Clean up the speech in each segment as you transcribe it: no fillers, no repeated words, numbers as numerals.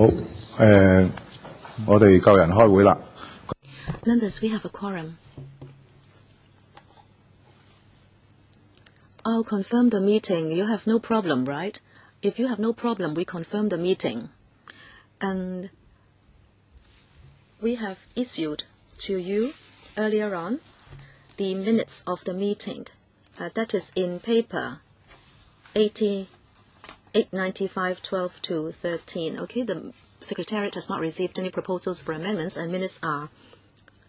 好，我哋夠人開會啦。Members, we have a quorum. I'll confirm the meeting. You have no problem, right? If you have no problem, we confirm the meeting. And we have issued to you earlier on the minutes of the meeting. That is in paper 895/12-13. Okay, the Secretariat has not received any proposals for amendments and minutes are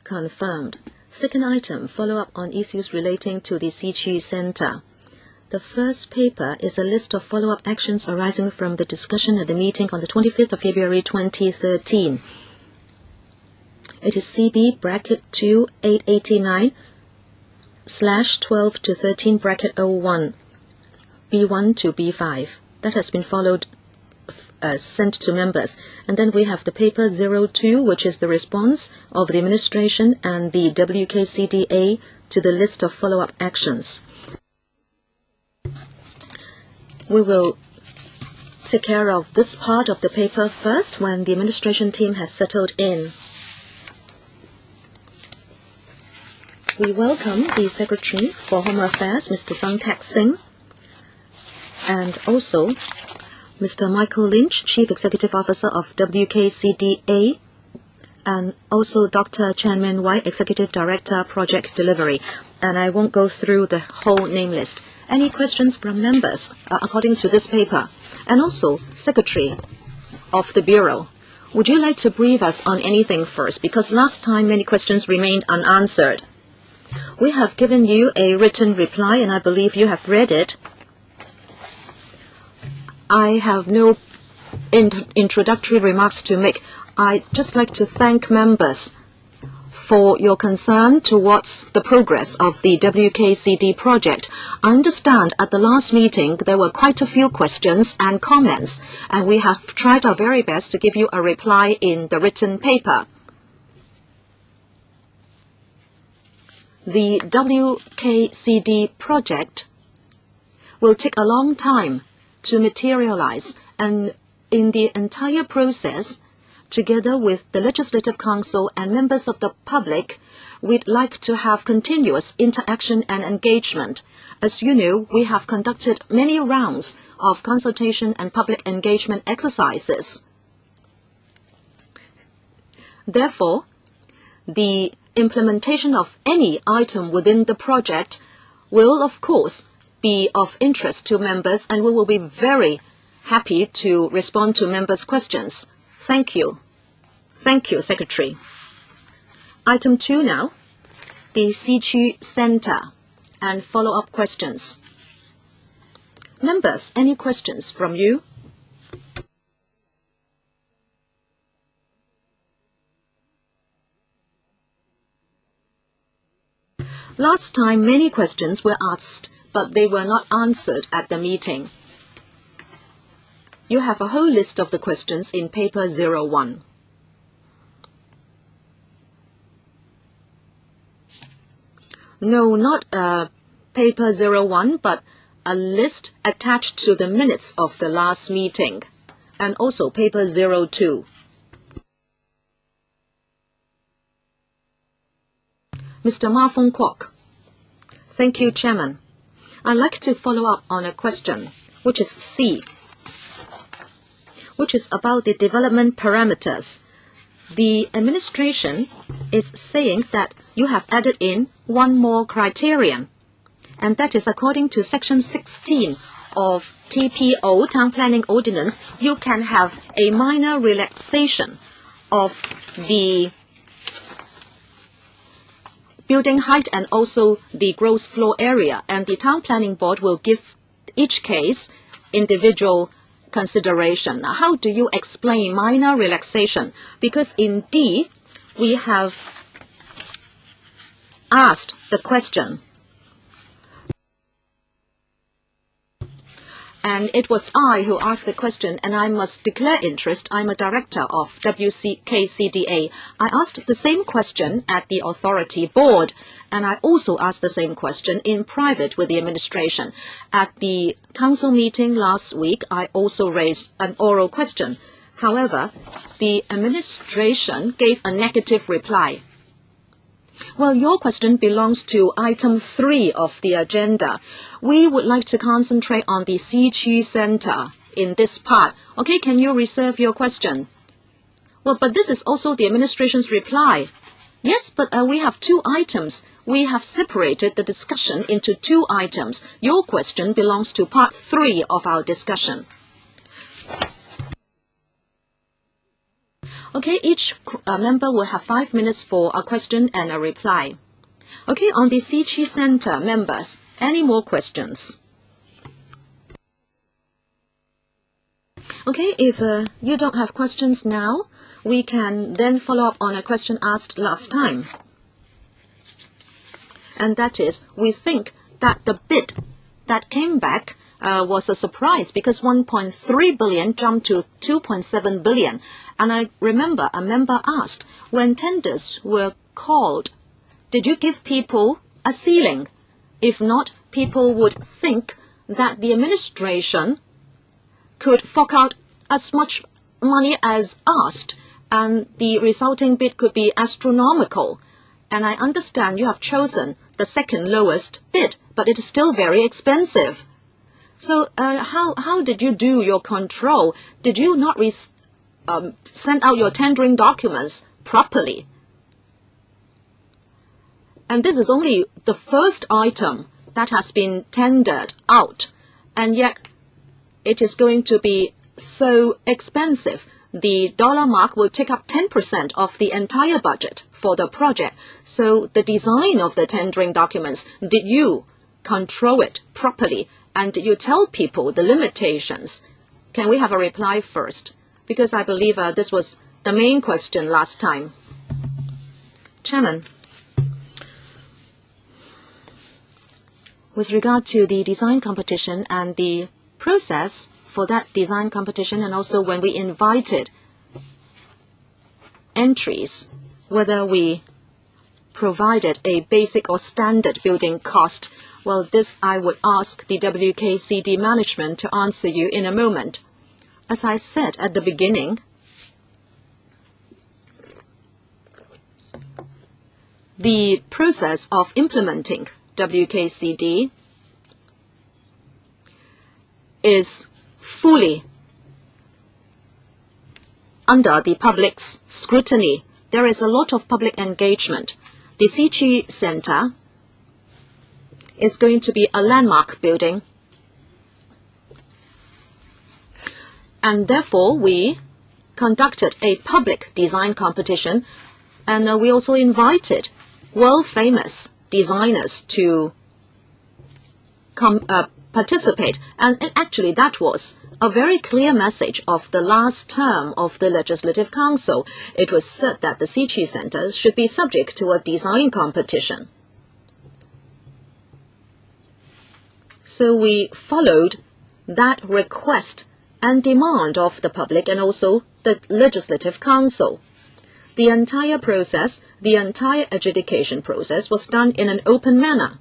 confirmed. Second item, follow-up on issues relating to the Xiqu Centre. The first paper is a list of follow-up actions arising from the discussion at the meeting on the 25th of February 2013. It is CB bracket 2889/12-13 bracket 01, B1 to B5. That has been followed, sent to members. And then we have the paper 02, which is the response of the administration and the WKCDA to the list of follow-up actions. We will take care of this part of the paper first when the administration team has settled in. We welcome the Secretary for Home Affairs, Mr. Zhang Tak-sing, and also Mr. Michael Lynch, Chief Executive Officer of WKCDA, and also Dr. Chan Min-wai, Executive Director, Project Delivery. And I won't go through the whole name list. Any questions from members according to this paper? And also, Secretary of the Bureau, would you like to brief us on anything first? Because last time many questions remained unanswered. We have given you a written reply, and I believe you have read it. I have no introductory remarks to make. I'd just like to thank members for your concern towards the progress of the WKCD project. I understand at the last meeting there were quite a few questions and comments, and we have tried our very best to give you a reply in the written paper. The WKCD project will take a long time to materialize, and in the entire process, together with the Legislative Council and members of the public, we'd like to have continuous interaction and engagement. As you know, we have conducted many rounds of consultation and public engagement exercises. Therefore, the implementation of any item within the project will, of course, be of interest to members, and we will be very happy to respond to members' questions. Thank you. Thank you, Secretary. Item 2 now, the Xiqu Centre and follow-up questions. Members, any questions from you? Last time, many questions were asked, but they were not answered at the meeting. You have a whole list of the questions in paper 01. No, not paper 01, but a list attached to the minutes of the last meeting, and also paper 02. Mr. Ma Fong Kwok. Thank you, Chairman. I'd like to follow up on a question, which is C, which is about the development parameters. The administration is saying that you have added in one more criterion, and that is according to Section 16 of TPO, Town Planning Ordinance, you can have a minor relaxation of the building height and also the gross floor area, and the Town Planning Board will give each case individual consideration. Now, how do you explain minor relaxation? Because in D, we have asked the question, and it was I who asked the question, and I must declare interest. I'm a director of WKCDA. I asked the same question at the authority board, and I also asked the same question in private with the administration. At the council meeting last week, I also raised an oral question. However, the administration gave a negative reply. Well, your question belongs to item 3 of the agenda. We would like to concentrate on the Xiqu Centre in this part. Okay, can you reserve your question? Well, but this is also the administration's reply. Yes, but we have 2 items. We have separated the discussion into 2 items. Your question belongs to part 3 of our discussion. Okay, each member will have 5 minutes for a question and a reply. Okay, on the Xiqu Centre, members, any more questions? Okay, if you don't have questions now, we can then follow up on a question asked last time. And that is, we think that the bid that came back was a surprise because 1.3 billion jumped to 2.7 billion. And I remember a member asked, when tenders were called, did you give people a ceiling? If not, people would think that the administration could fork out as much money as asked, and the resulting bid could be astronomical. And I understand you have chosen the second lowest bid, but it is still very expensive. So how did you do your control? Did you not send out your tendering documents properly? And this is only the first item that has been tendered out, and yet it is going to be so expensive. The dollar mark will take up 10% of the entire budget for the project. So the design of the tendering documents, did you control it properly? And did you tell people the limitations? Can we have a reply first? Because I believe this was the main question last time. Chairman, with regard to the design competition and the process for that design competition, and also when we invited entries, whether we provided a basic or standard building cost, well, this I would ask the WKCD management to answer you in a moment. As I said at the beginning, the process of implementing WKCD is fully under the public's scrutiny. There is a lot of public engagement. The Xiqu Centre is going to be a landmark building, and therefore we conducted a public design competition, and we also invited world-famous designers to participate. And actually that was a very clear message of the last term of the Legislative Council. It was said that the Xiqu Centre should be subject to a design competition. So we followed that request and demand of the public and also the Legislative Council. The entire process, the entire adjudication process was done in an open manner.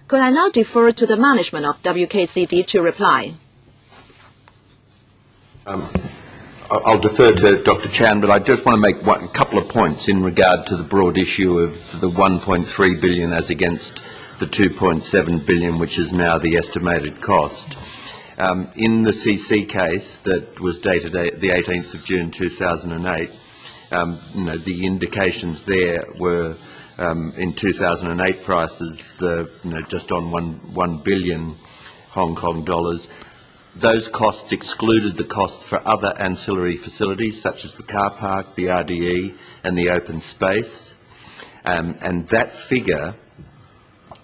Could I now defer to the management of WKCD to reply? I'll defer to Dr. Chan, but I just want to make a couple of points in regard to the broad issue of the 1.3 billion as against the 2.7 billion, which is now the estimated cost. In the CC case that was dated the 18th of June 2008, the indications there were in 2008 prices, just on 1 billion Hong Kong dollars. Those costs excluded the costs for other ancillary facilities such as the car park, the RDE and the open space. And that figure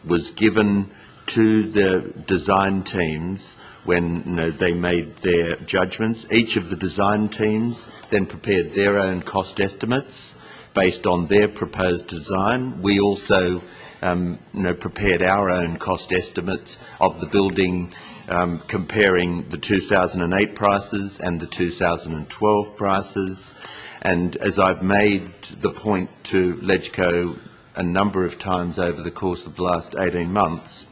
was given to the design teams when they made their judgments. Each of the design teams then prepared their own cost estimates based on their proposed design. We also prepared our own cost estimates of the building, comparing the 2008 prices and the 2012 prices. And as I've made the point to LegCo a number of times over the course of the last 18 months,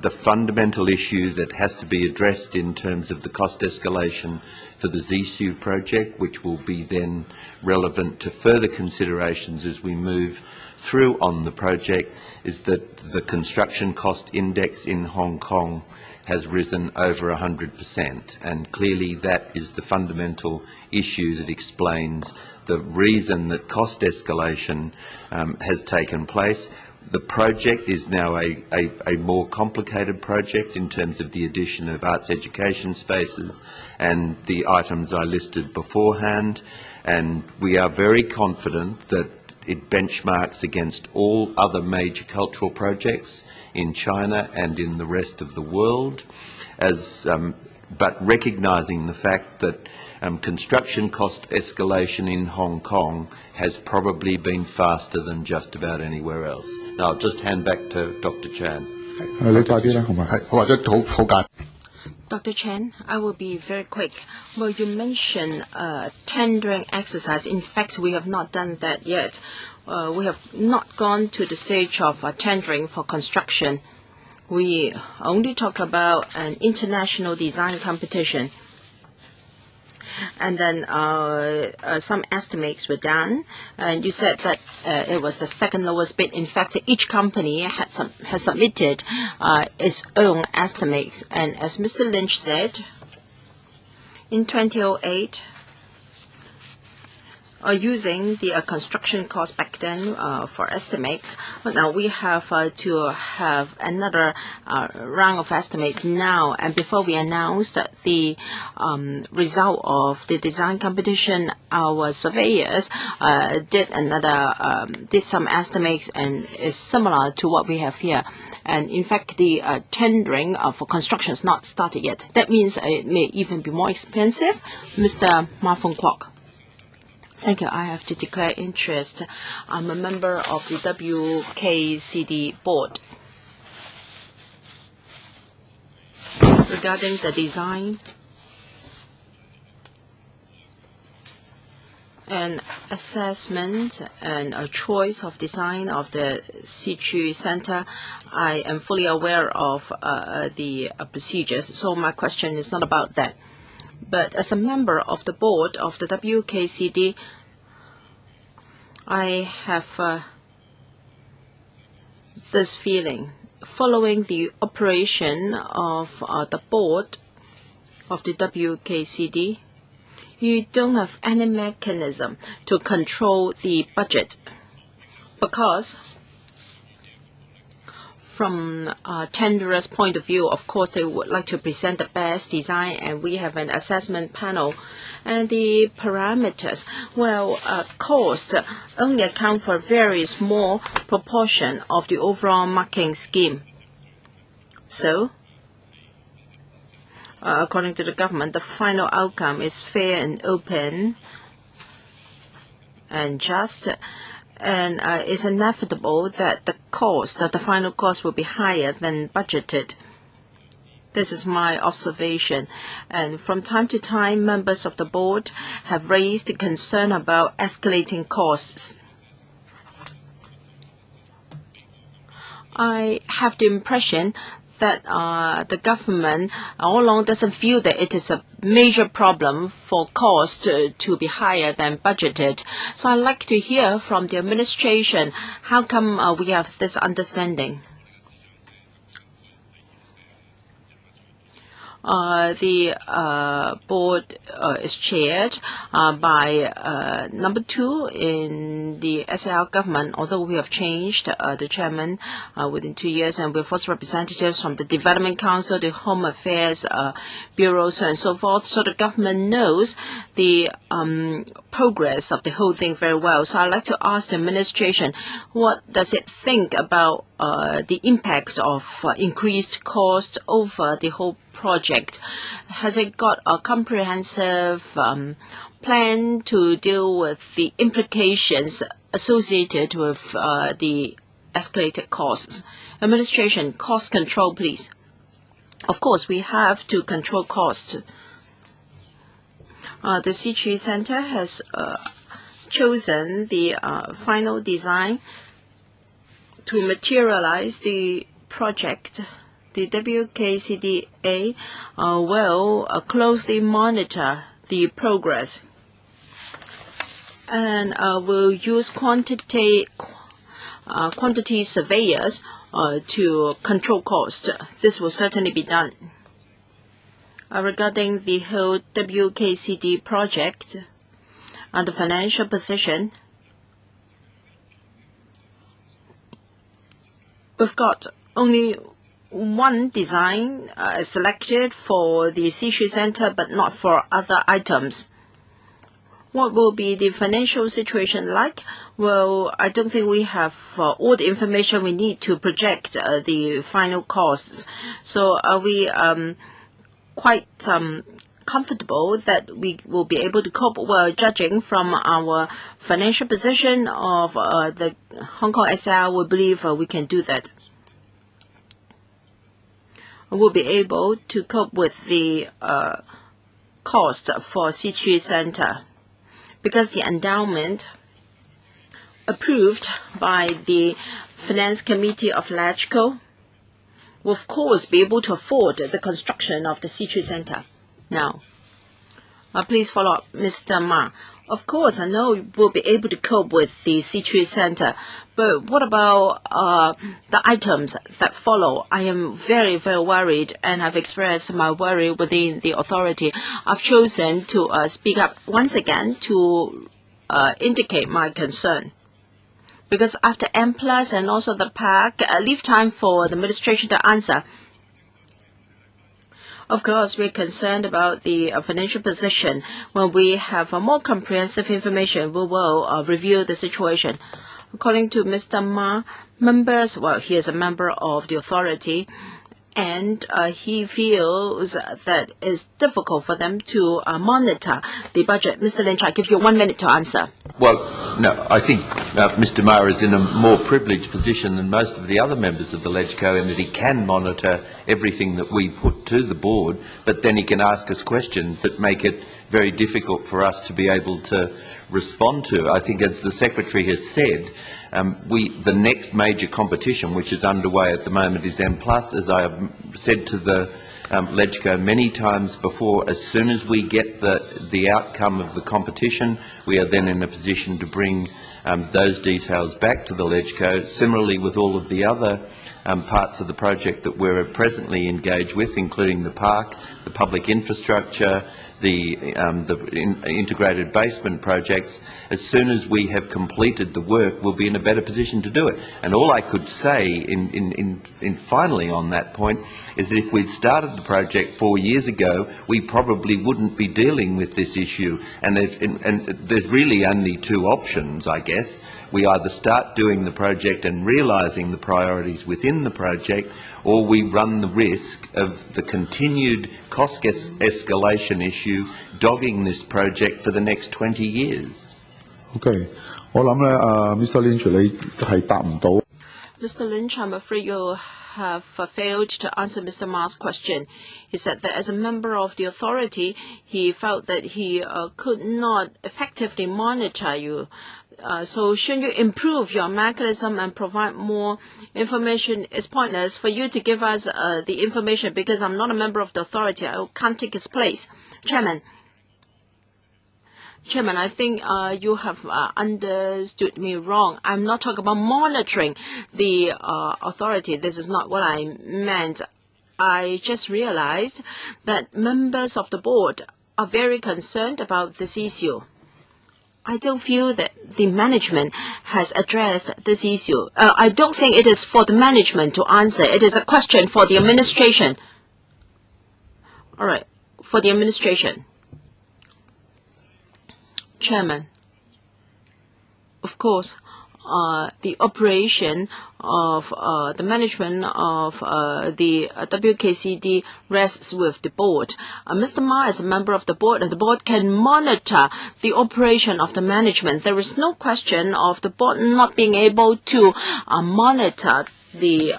The fundamental issue that has to be addressed in terms of the cost escalation for the Xiqu project, which will be then relevant to further considerations as we move through on the project, is that the construction cost index in Hong Kong has risen over 100%, and clearly that is the fundamental issue that explains the reason that cost escalation has taken place. The project is now a more complicated project in terms of the addition of arts education spaces and the items I listed beforehand, and we are very confident that it benchmarks against all other major cultural projects in China and in the rest of the world, but recognising the fact that construction cost escalation in Hong Kong has probably been faster than just about anywhere else. Now, I'll just hand back to Dr. Chan. 你快啲啦，好嘛？或者好簡。 Dr. Chen, I will be very quick. Well, you mentioned tendering exercise. In fact, we have not done that yet. We have not gone to the stage of tendering for construction. We only talk about an international design competition. And then some estimates were done, and you said that it was the second lowest bid. In fact, each company has submitted its own estimates, and as Mr. Lynch said, in 2008, using the construction cost back then for estimates. But now we have to have another round of estimates now. And before we announce the result of the design competition, our surveyors did some estimates, and is similar to what we have here. And in fact, the tendering for construction is not started yet. That means it may even be more expensive. Mr. Ma Fong Kwok. Thank you. I have to declare interest. I'm a member of the WKCDA board. Regarding the design and assessment and a choice of design of the Xiqu Centre, I am fully aware of the procedures, so my question is not about that. But as a member of the board of the WKCD, I have this feeling. Following the operation of the board of the WKCD, you don't have any mechanism to control the budget, because from a tenderer's point of view, of course, they would like to present the best design, and we have an assessment panel. And the parameters, well, cost only account for a very small proportion of the overall marking scheme. So, according to the government, the final outcome is fair and open and just. And it's inevitable that the final cost will be higher than budgeted. This is my observation. And from time to time, members of the board have raised concern about escalating costs. I have the impression that the government all along doesn't feel that it is a major problem for cost to be higher than budgeted. So I'd like to hear from the administration, how come we have this understanding? The board is chaired by number 2 in the SAR government, although we have changed the chairman within 2 years, and we've also representatives from the Development Council, the Home Affairs Bureau, and so forth. So the government knows the progress of the whole thing very well. So I'd like to ask the administration, what does it think about the impact of increased cost over the whole project? Has it got a comprehensive plan to deal with the implications associated with the escalated costs? Administration, cost control, please. Of course, we have to control costs. The Xiqu Centre has chosen the final design to materialize the project the WKCDA will closely monitor the progress and will use quantity surveyors to control cost. This will certainly be done. Regarding the whole WKCD project and the financial position, we've got only one design selected for the Xiqu Centre, but not for other items. What will be the financial situation like? Well, I don't think we have all the information we need to project the final costs. So are we quite comfortable that we will be able to cope well, judging from our financial position of the Hong Kong SL? We believe we can do that. We'll be able to cope with the cost for Xiqu Centre, because the endowment approved by the Finance Committee of LegCo will of course be able to afford the construction of the Xiqu Centre. Now, please follow up, Mr. Ma. Of course, I know we'll be able to cope with the Xiqu Centre, but what about the items that follow? I am very, very worried, and I've expressed my worry within the authority. I've chosen to speak up once again to indicate my concern. Because after M+ and also the PAC, leave time for the administration to answer. Of course, we're concerned about the financial position. When we have more comprehensive information, we will review the situation. According to Mr. Ma, members, well, he is a member of the authority, and he feels that it's difficult for them to monitor the budget. Mr. Lynch, I give you 1 minute to answer. Well, no, I think Mr. Ma is in a more privileged position than most of the other members of the LegCo in that he can monitor everything that we put to the board, but then he can ask us questions that make it very difficult for us to be able to respond to. I think, as the Secretary has said, the next major competition which is underway at the moment is M+. As I have said to the LegCo many times before, as soon as we get the outcome of the competition, we are then in a position to bring those details back to the LegCo. Similarly with all of the other parts of the project that we're presently engaged with, including the park, the public infrastructure, the integrated basement projects. As soon as we have completed the work, we'll be in a better position to do it. And all I could say in finally on that point is that if we'd started the project 4 years ago, we probably wouldn't be dealing with this issue. And there's really only two options, I guess. We either start doing the project and realising the priorities within the project, or we run the risk of the continued cost escalation issue dogging this project for the next 20 years. OK， 我諗咧，Mr. Lynch 你係答唔到。Mr. Lynch, I'm afraid you have failed to answer Mr. Ma's question. He said that as a member of the authority, he felt that he could not effectively monitor you. So should you improve your mechanism and provide more information? It's pointless for you to give us the information because I'm not a member of the authority. I can't take his place. Chairman, I think you have understood me wrong. I'm not talking about monitoring the authority. This is not what I meant. I just realized that members of the board are very concerned about this issue. I don't feel that the management has addressed this issue. I don't think it is for the management to answer. It is a question for the administration. All right, for the administration. Chairman, of course, the operation of the management of the WKCD rests with the board. Mr. Ma is a member of the board, and the board can monitor the operation of the management. There is no question of the board not being able to monitor the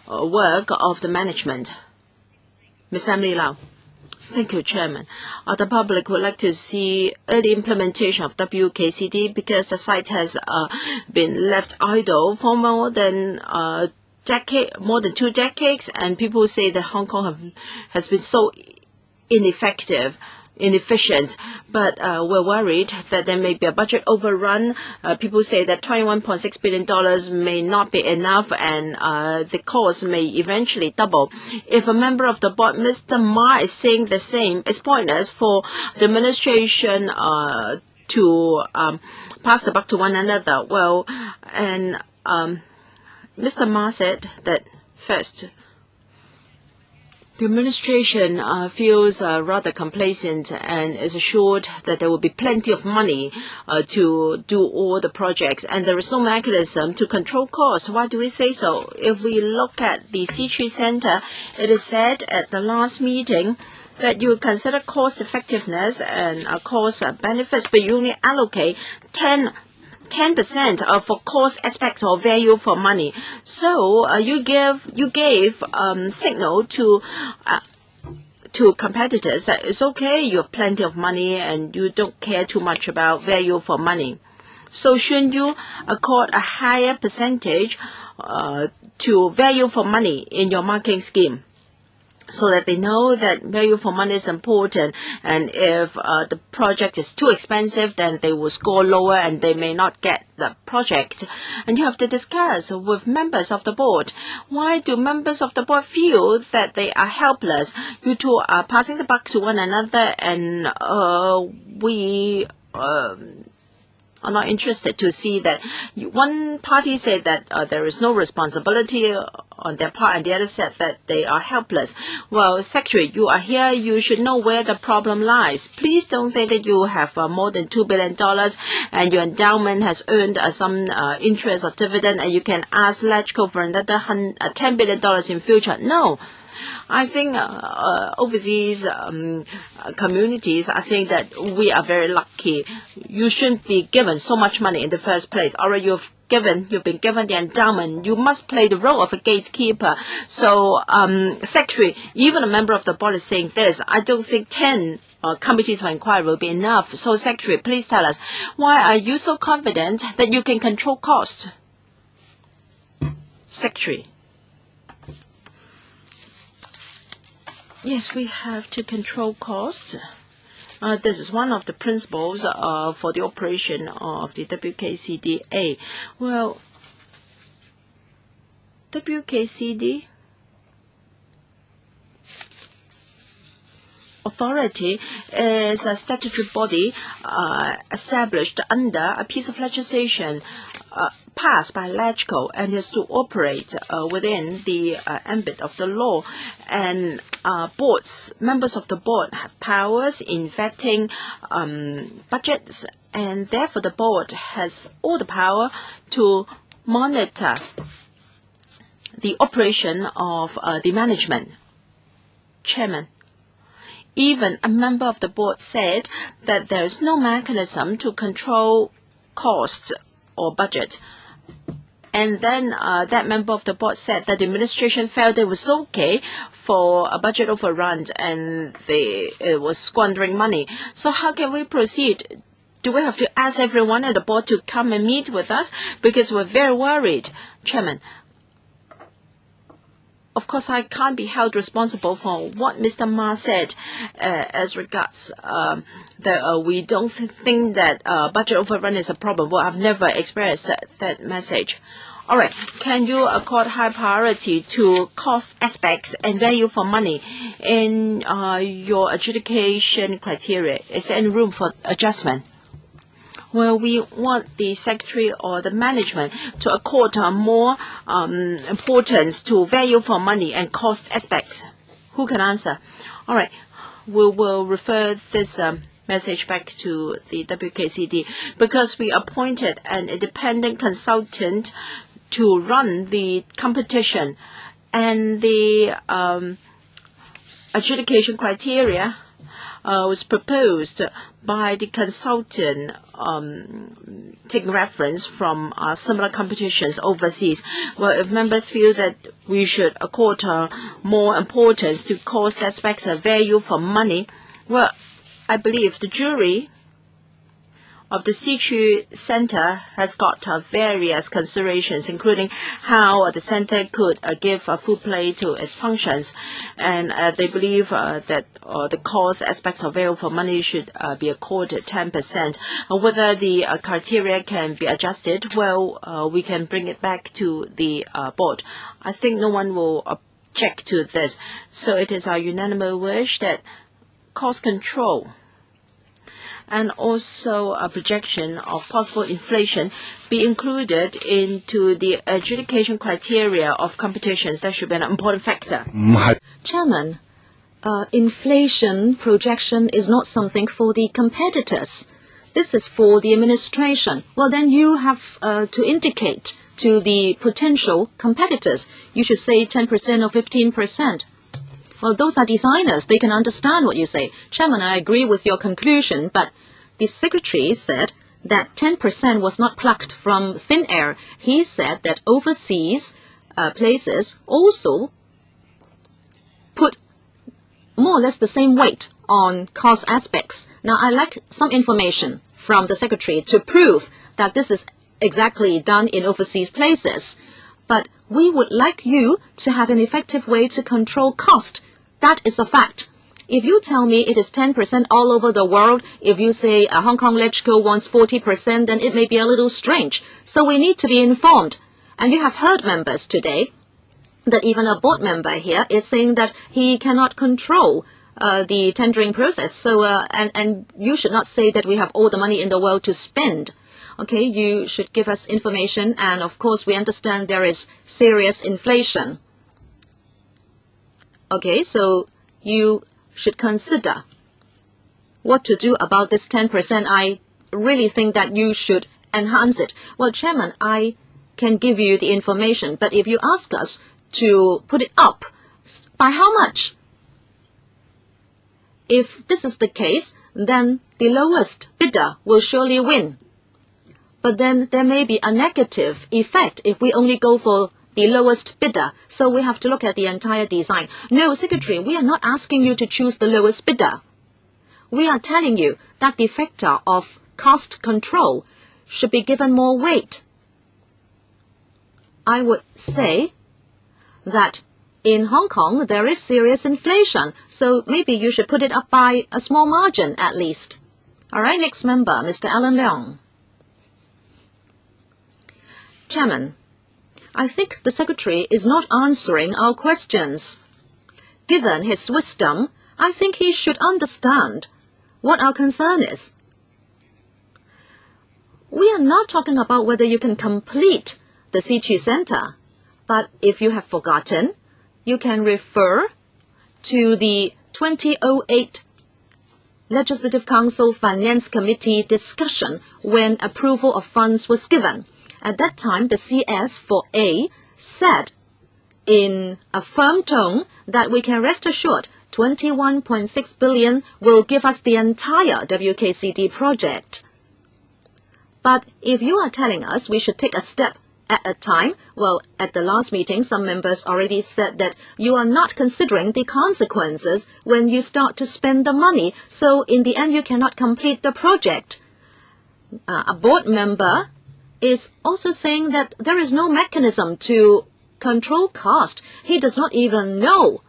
work of the management. Ms. Emily Lau. Thank you, Chairman. The public would like to see early implementation of WKCD because the site has been left idle for more than more than 2 decades, and people say that Hong Kong has been so inefficient, but we're worried that there may be a budget overrun. People say that $21.6 billion may not be enough, and the cost may eventually double. If a member of the board, Mr. Ma, is saying the same, it's pointless for the administration to pass the buck to one another. Well, and Mr. Ma said that first, the administration feels rather complacent and is assured that there will be plenty of money to do all the projects, and there is no mechanism to control costs. Why do we say so? If we look at the Xiqu Centre, it is said at the last meeting that you consider cost effectiveness and cost benefits, but you only allocate 10% for cost aspects or value for money. So you gave signal to competitors that it's okay, you have plenty of money and you don't care too much about value for money. So shouldn't you accord a higher percentage to value for money in your marketing scheme, so that they know that value for money is important, and if the project is too expensive, then they will score lower and they may not get the project. And you have to discuss with members of the board. Why do members of the board feel that they are helpless? You two are passing the buck to one another, and we are not interested to see that one party said that there is no responsibility on their part, and the other said that they are helpless. Well, Secretary, you are here. You should know where the problem lies. Please don't think that you have more than $2 billion and your endowment has earned some interest or dividend, and you can ask Xiqu for another $10 billion in future. No. I think overseas communities are saying that we are very lucky. You shouldn't be given so much money in the first place. Already you've been given the endowment. You must play the role of a gatekeeper. So, Secretary, even a member of the board is saying this. I don't think 10 committees for inquiry will be enough. So, Secretary, please tell us, why are you so confident that you can control costs? Secretary. Yes, we have to control costs. This is one of the principles for the operation of the WKCDA. Well, WKCD authority is a statutory body established under a piece of legislation passed by Xiqu, and is to operate within the ambit of the law. And members of the board have powers in vetting budgets, and therefore the board has all the power to monitor the operation of the management. Chairman, even a member of the board said that there is no mechanism to control costs or budget. And then that member of the board said that the administration felt it was okay for a budget overrun and it was squandering money. So how can we proceed? Do we have to ask everyone at the board to come and meet with us? Because we're very worried. Chairman, of course, I can't be held responsible for what Mr. Ma said as regards that we don't think that budget overrun is a problem. Well, I've never expressed that message. All right, can you accord high priority to cost aspects and value for money in your adjudication criteria? Is there any room for adjustment? Well, we want the secretary or the management to accord more importance to value for money and cost aspects. Who can answer? All right, we will refer this message back to the WKCD, because we appointed an independent consultant to run the competition, and the adjudication criteria was proposed by the consultant taking reference from similar competitions overseas. Well, if members feel that we should accord more importance to cost aspects of value for money, well, I believe the jury of the Xiqu Centre has got various considerations, including how the centre could give full play to its functions. And they believe that the cost aspects of value for money should be accorded 10%. Whether the criteria can be adjusted, well, we can bring it back to the board. I think no one will object to this. So it is our unanimous wish that cost control and also a projection of possible inflation be included into the adjudication criteria of competitions. That should be an important factor. Chairman, inflation projection is not something for the competitors. This is for the administration. Well, then you have to indicate to the potential competitors. You should say 10% or 15%. Well, those are designers. They can understand what you say. Chairman, I agree with your conclusion, but the Secretary said that 10% was not plucked from thin air. He said that overseas places also put more or less the same weight on cost aspects. Now, I'd like some information from the Secretary to prove that this is exactly done in overseas places. But we would like you to have an effective way to control cost. That is a fact. If you tell me it is 10% all over the world, if you say Hong Kong LegCo wants 40%, then it may be a little strange. So we need to be informed. And you have heard members today that even a board member here is saying that he cannot control the tendering process. So, and you should not say that we have all the money in the world to spend. Okay, you should give us information. And of course, we understand there is serious inflation. Okay, so you should consider what to do about this 10%. I really think that you should enhance it. Well, Chairman, I can give you the information, but if you ask us to put it up, by how much? If this is the case, then the lowest bidder will surely win. But then there may be a negative effect if we only go for the lowest bidder. So we have to look at the entire design. No, Secretary, we are not asking you to choose the lowest bidder. We are telling you that the factor of cost control should be given more weight. I would say that in Hong Kong there is serious inflation, so maybe you should put it up by a small margin at least. All right, next member, Mr. Alan Leong. Chairman, I think the Secretary is not answering our questions. Given his wisdom, I think he should understand what our concern is. We are not talking about whether you can complete the Xiqu Centre, but if you have forgotten, you can refer to the 2008 Legislative Council Finance Committee discussion when approval of funds was given. At that time, the CS4A said in a firm tone that we can rest assured 21.6 billion will give us the entire WKCD project. But if you are telling us we should take a step at a time, well, at the last meeting, some members already said that you are not considering the consequences when you start to spend the money, so in the end you cannot complete the project. A board member is also saying that there is no mechanism to control cost. He does not even know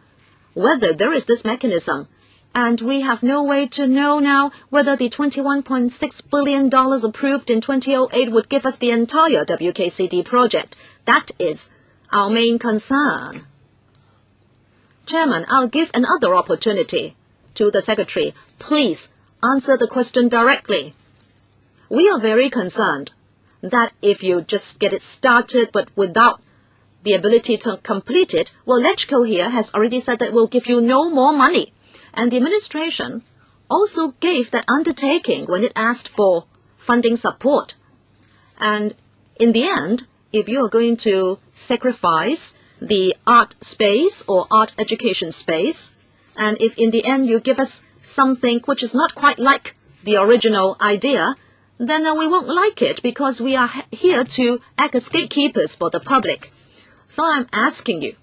whether there is this mechanism. And we have no way to know now whether the $21.6 billion approved in 2008 would give us the entire WKCD project. That is our main concern. Chairman, I'll give another opportunity to the Secretary. Please answer the question directly. We are very concerned that if you just get it started but without the ability to complete it, well, LegCo here has already said that we'll give you no more money. And the administration also gave that undertaking when it asked for funding support. And in the end, if you are going to sacrifice the art space or art education space, and if in the end you give us something which is not quite like the original idea, then we won't like it because we are here to act as gatekeepers for the public. So I'm asking you,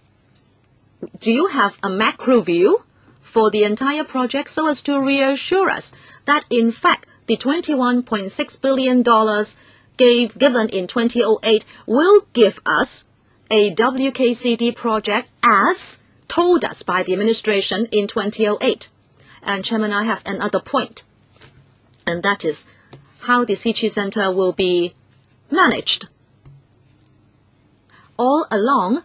do you have a macro view for the entire project so as to reassure us that in fact the $21.6 billion given in 2008 will give us a WKCD project as told us by the administration in 2008. And Chairman, I have another point, and that is how the Xiqu Centre will be managed. All along,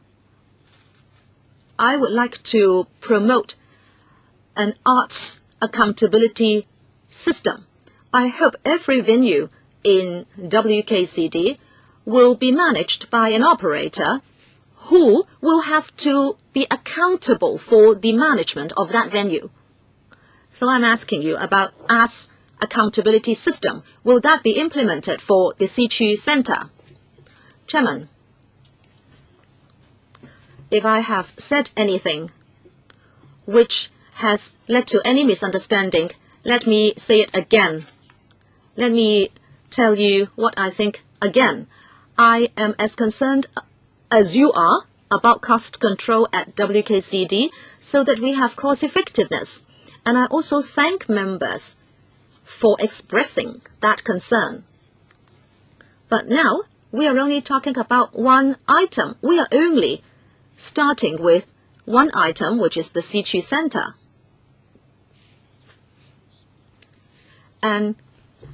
I would like to promote an arts accountability system. I hope every venue in WKCD will be managed by an operator who will have to be accountable for the management of that venue. So I'm asking you about arts accountability system. Will that be implemented for the Xiqu Centre? Chairman, if I have said anything which has led to any misunderstanding, let me say it again. Let me tell you what I think again. I am as concerned as you are about cost control at WKCD so that we have cost effectiveness. And I also thank members for expressing that concern. But now, we are only talking about one item. We are only starting with one item, which is the Xiqu Centre. And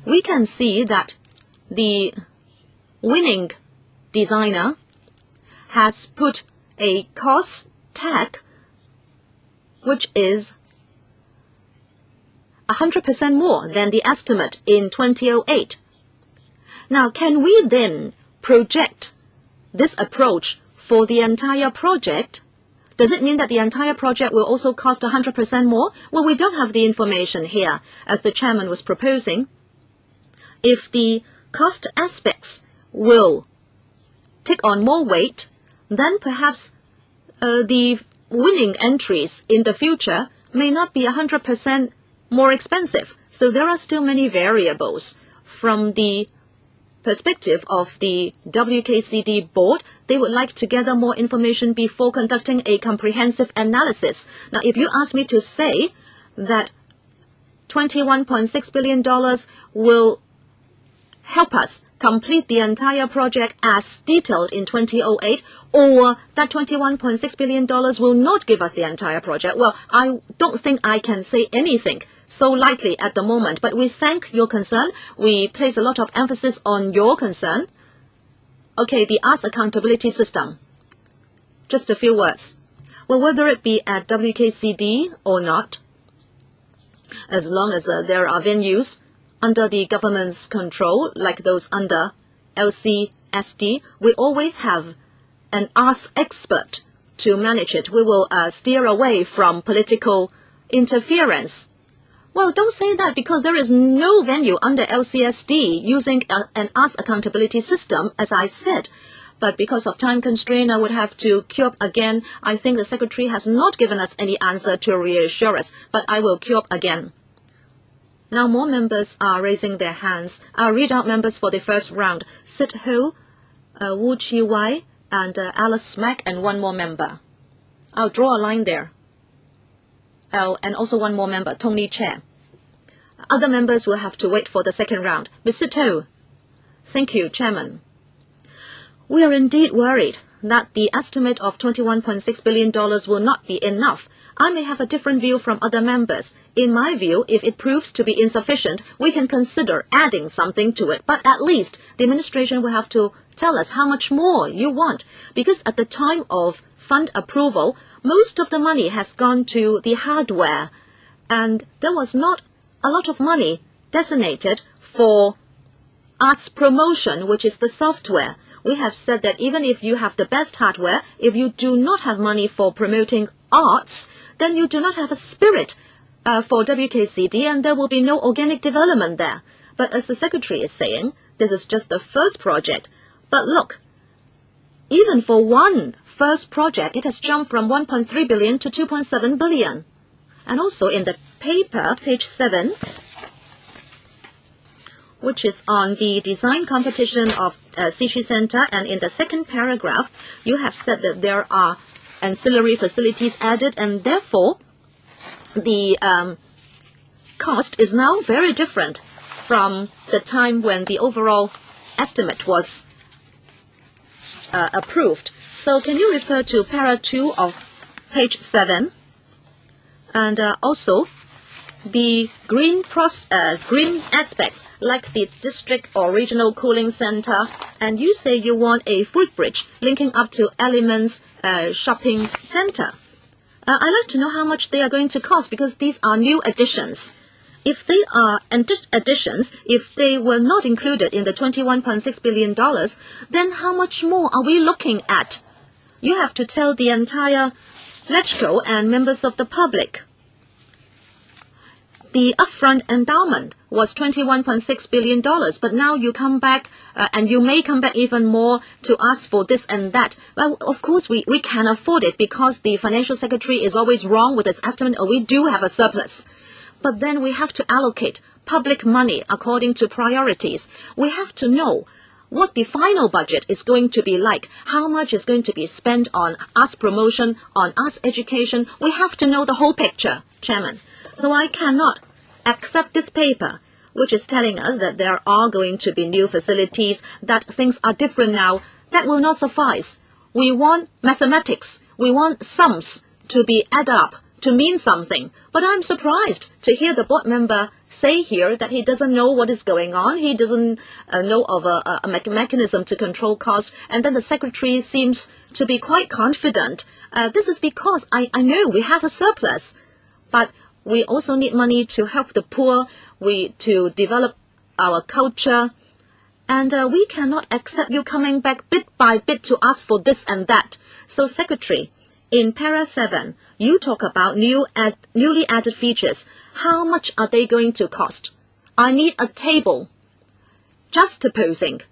we can see that the winning designer has put a cost tag which is 100% more than the estimate in 2008. Now, can we then project this approach for the entire project? Does it mean that the entire project will also cost 100% more? Well, we don't have the information here, as the chairman was proposing. If the cost aspects will take on more weight, then perhaps the winning entries in the future may not be 100% more expensive. So there are still many variables. From the perspective of the WKCD board, they would like to gather more information before conducting a comprehensive analysis. Now, if you ask me to say that $21.6 billion will help us complete the entire project as detailed in 2008, or that $21.6 billion will not give us the entire project, well, I don't think I can say anything so lightly at the moment. But we thank your concern. We place a lot of emphasis on your concern. Okay, the arts accountability system. Just a few words. Well, whether it be at WKCD or not, as long as there are venues under the government's control, like those under LCSD, we always have an arts expert to manage it. We will steer away from political interference. Well, don't say that, because there is no venue under LCSD using an arts accountability system, as I said. But because of time constraint, I would have to queue up again. I think the Secretary has not given us any answer to reassure us, but I will queue up again. Now more members are raising their hands. I'll read out members for the first round. Sit Ho, Wu Chi Wai, and Alice Smack, and one more member. I'll draw a line there. And also one more member, Tony Chair. Other members will have to wait for the second round. Mr. To. Thank you, Chairman. We are indeed worried that the estimate of $21.6 billion will not be enough. I may have a different view from other members. In my view, if it proves to be insufficient, we can consider adding something to it. But at least the administration will have to tell us how much more you want. Because at the time of fund approval, most of the money has gone to the hardware, and there was not a lot of money designated for arts promotion, which is the software. We have said that even if you have the best hardware, if you do not have money for promoting arts, then you do not have a spirit for WKCD, and there will be no organic development there. But as the Secretary is saying, this is just the first project. But look, even for one first project, it has jumped from 1.3 billion to 2.7 billion. And also in the paper, page 7, which is on the design competition of Xiqu Centre, and in the second paragraph, you have said that there are ancillary facilities added, and therefore the cost is now very different from the time when the overall estimate was approved. So can you refer to para 2 of page 7? And also the green aspects, like the district or regional cooling center, and you say you want a footbridge linking up to Elements shopping center. I'd like to know how much they are going to cost, because these are new additions. If they are additions, if they were not included in the $21.6 billion, then how much more are we looking at? You have to tell the entire Xiqu and members of the public. The upfront endowment was $21.6 billion, but now you come back, and you may come back even more to ask for this and that. Well, of course, we can afford it, because the financial secretary is always wrong with his estimate, or we do have a surplus. But then we have to allocate public money according to priorities. We have to know what the final budget is going to be like, how much is going to be spent on arts promotion, on arts education. We have to know the whole picture, Chairman. So I cannot accept this paper, which is telling us that there are going to be new facilities, that things are different now. That will not suffice. We want mathematics. We want sums to be added up, to mean something. But I'm surprised to hear the board member say here that he doesn't know what is going on. He doesn't know of a mechanism to control costs. And then the secretary seems to be quite confident. This is because I know we have a surplus, but we also need money to help the poor, to develop our culture. And we cannot accept you coming back bit by bit to ask for this and that. So, Secretary, in para 7, you talk about newly added features. How much are they going to cost? I need a table juxtaposing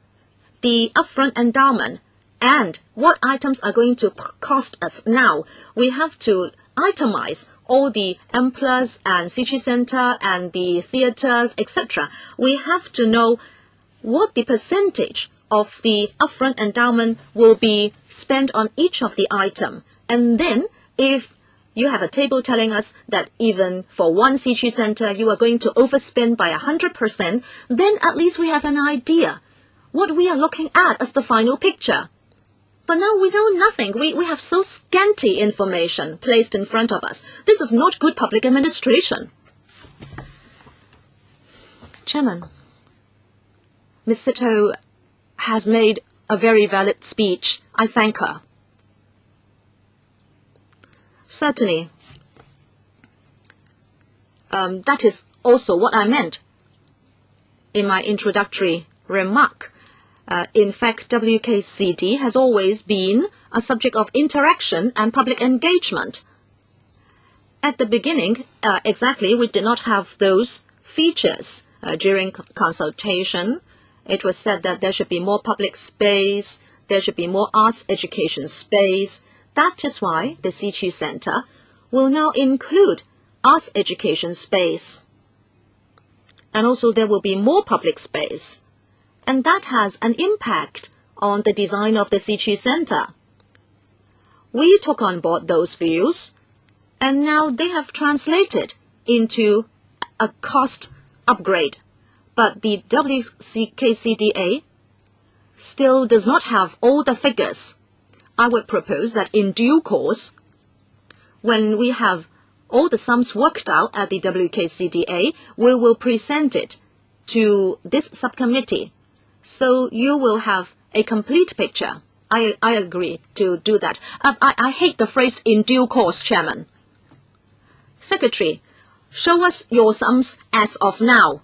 the upfront endowment and what items are going to cost us now. We have to itemize all the M+ and Xiqu Centre and the theatres, etc. We have to know what the percentage of the upfront endowment will be spent on each of the item. And then, if you have a table telling us that even for one Xiqu Centre you are going to overspend by 100%, then at least we have an idea what we are looking at as the final picture. But now we know nothing. We have so scanty information placed in front of us. This is not good public administration. Chairman, Ms. Sito has made a very valid speech. I thank her. Certainly, that is also what I meant in my introductory remark. In fact, WKCD has always been a subject of interaction and public engagement. At the beginning, we did not have those features. During consultation, it was said that there should be more public space, there should be more arts education space. That is why the Xiqu Centre will now include arts education space. And also there will be more public space. And that has an impact on the design of the Xiqu Centre. We took on board those views, and now they have translated into a cost upgrade. But the WKCDA still does not have all the figures. I would propose that in due course, when we have all the sums worked out at the WKCDA, we will present it to this subcommittee. So you will have a complete picture. I agree to do that. I hate the phrase in due course, Chairman. Secretary, show us your sums as of now.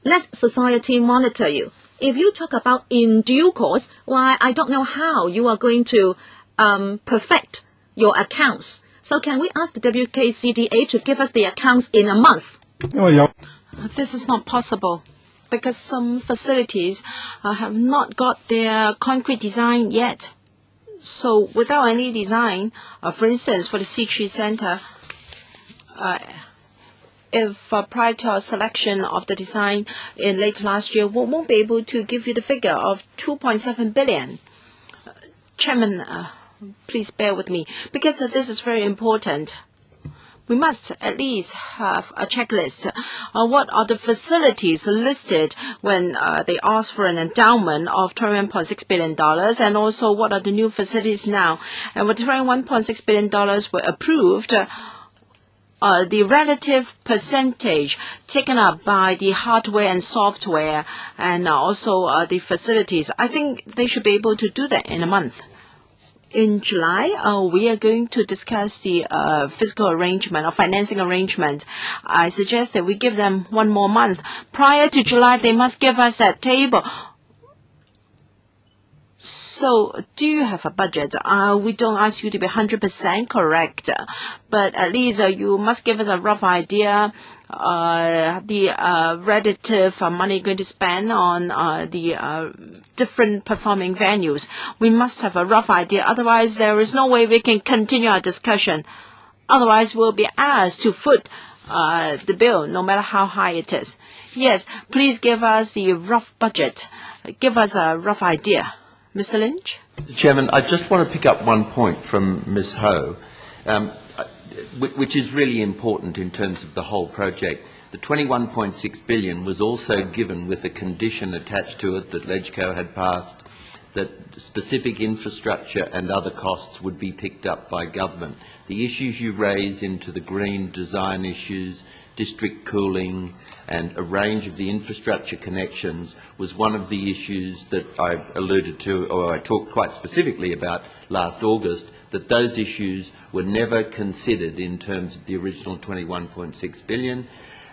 Let society monitor you. If you talk about in due course, why, I don't know how you are going to perfect your accounts. So can we ask the WKCDA to give us the accounts in a month? This is not possible, because some facilities have not got their concrete design yet. So without any design, for instance, for the Xiqu Centre, if prior to our selection of the design in late last year, we won't be able to give you the figure of 2.7 billion. Chairman, please bear with me, because this is very important. we must at least have a checklist. What are the facilities listed when they ask for an endowment of $21.6 billion, and also what are the new facilities now? And when $21.6 billion were approved, the relative percentage taken up by the hardware and software and also the facilities, I think they should be able to do that in a month. In July, we are going to discuss the fiscal arrangement or financing arrangement. I suggest that we give them 1 more month. Prior to July, they must give us that table. So, do you have a budget? We don't ask you to be 100% correct, but at least you must give us a rough idea. The relative money you're going to spend on the different performing venues. We must have a rough idea. Otherwise, there is no way we can continue our discussion. Otherwise, we'll be asked to foot the bill, no matter how high it is. Yes, please give us the rough budget. Give us a rough idea. Mr. Lynch? Chairman, I just want to pick up one point from Ms. Ho, which is really important in terms of the whole project. The $21.6 billion was also given with a condition attached to it that LegCo had passed, that specific infrastructure and other costs would be picked up by government. The issues you raise into the green design issues, district cooling and a range of the infrastructure connections was one of the issues that I alluded to, or I talked quite specifically about last August, that those issues were never considered in terms of the original $21.6 billion.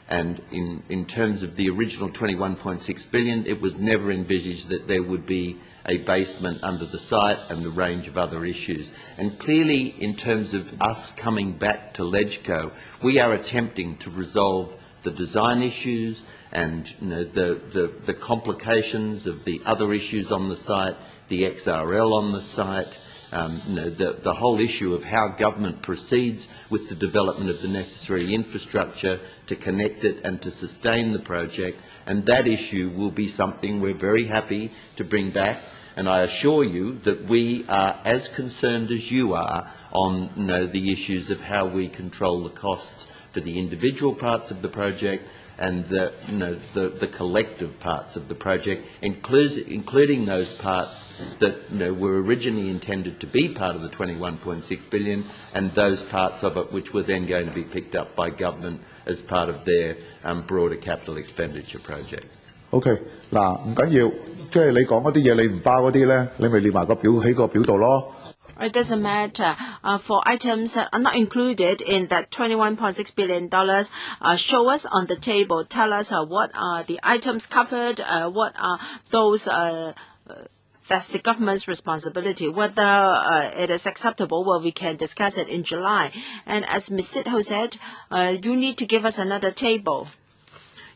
And in terms of the original $21.6 billion, it was never envisaged that there would be a basement under the site and the range of other issues. And clearly, in terms of us coming back to LegCo, we are attempting to resolve the design issues and the complications of the other issues on the site, the XRL on the site, the whole issue of how government proceeds with the development of the necessary infrastructure to connect it and to sustain the project. And that issue will be something we're very happy to bring back. And I assure you that we are as concerned as you are on the issues of how we control the costs for the individual parts of the project and the collective parts of the project, including those parts that were originally intended to be part of the $21.6 billion and those parts of it which were then going to be picked up by government as part of their broader capital expenditure projects. OK， 嗱唔緊要，即係你講嗰啲嘢你唔包嗰啲咧，你咪列埋個表喺個表度咯。It doesn't matter. For items that are not included in that $21.6 billion, show us on the table. Tell us what are the items covered, what are those that's the government's responsibility. Whether it is acceptable, well, we can discuss it in July. And as Ms. Sitho said, you need to give us another table.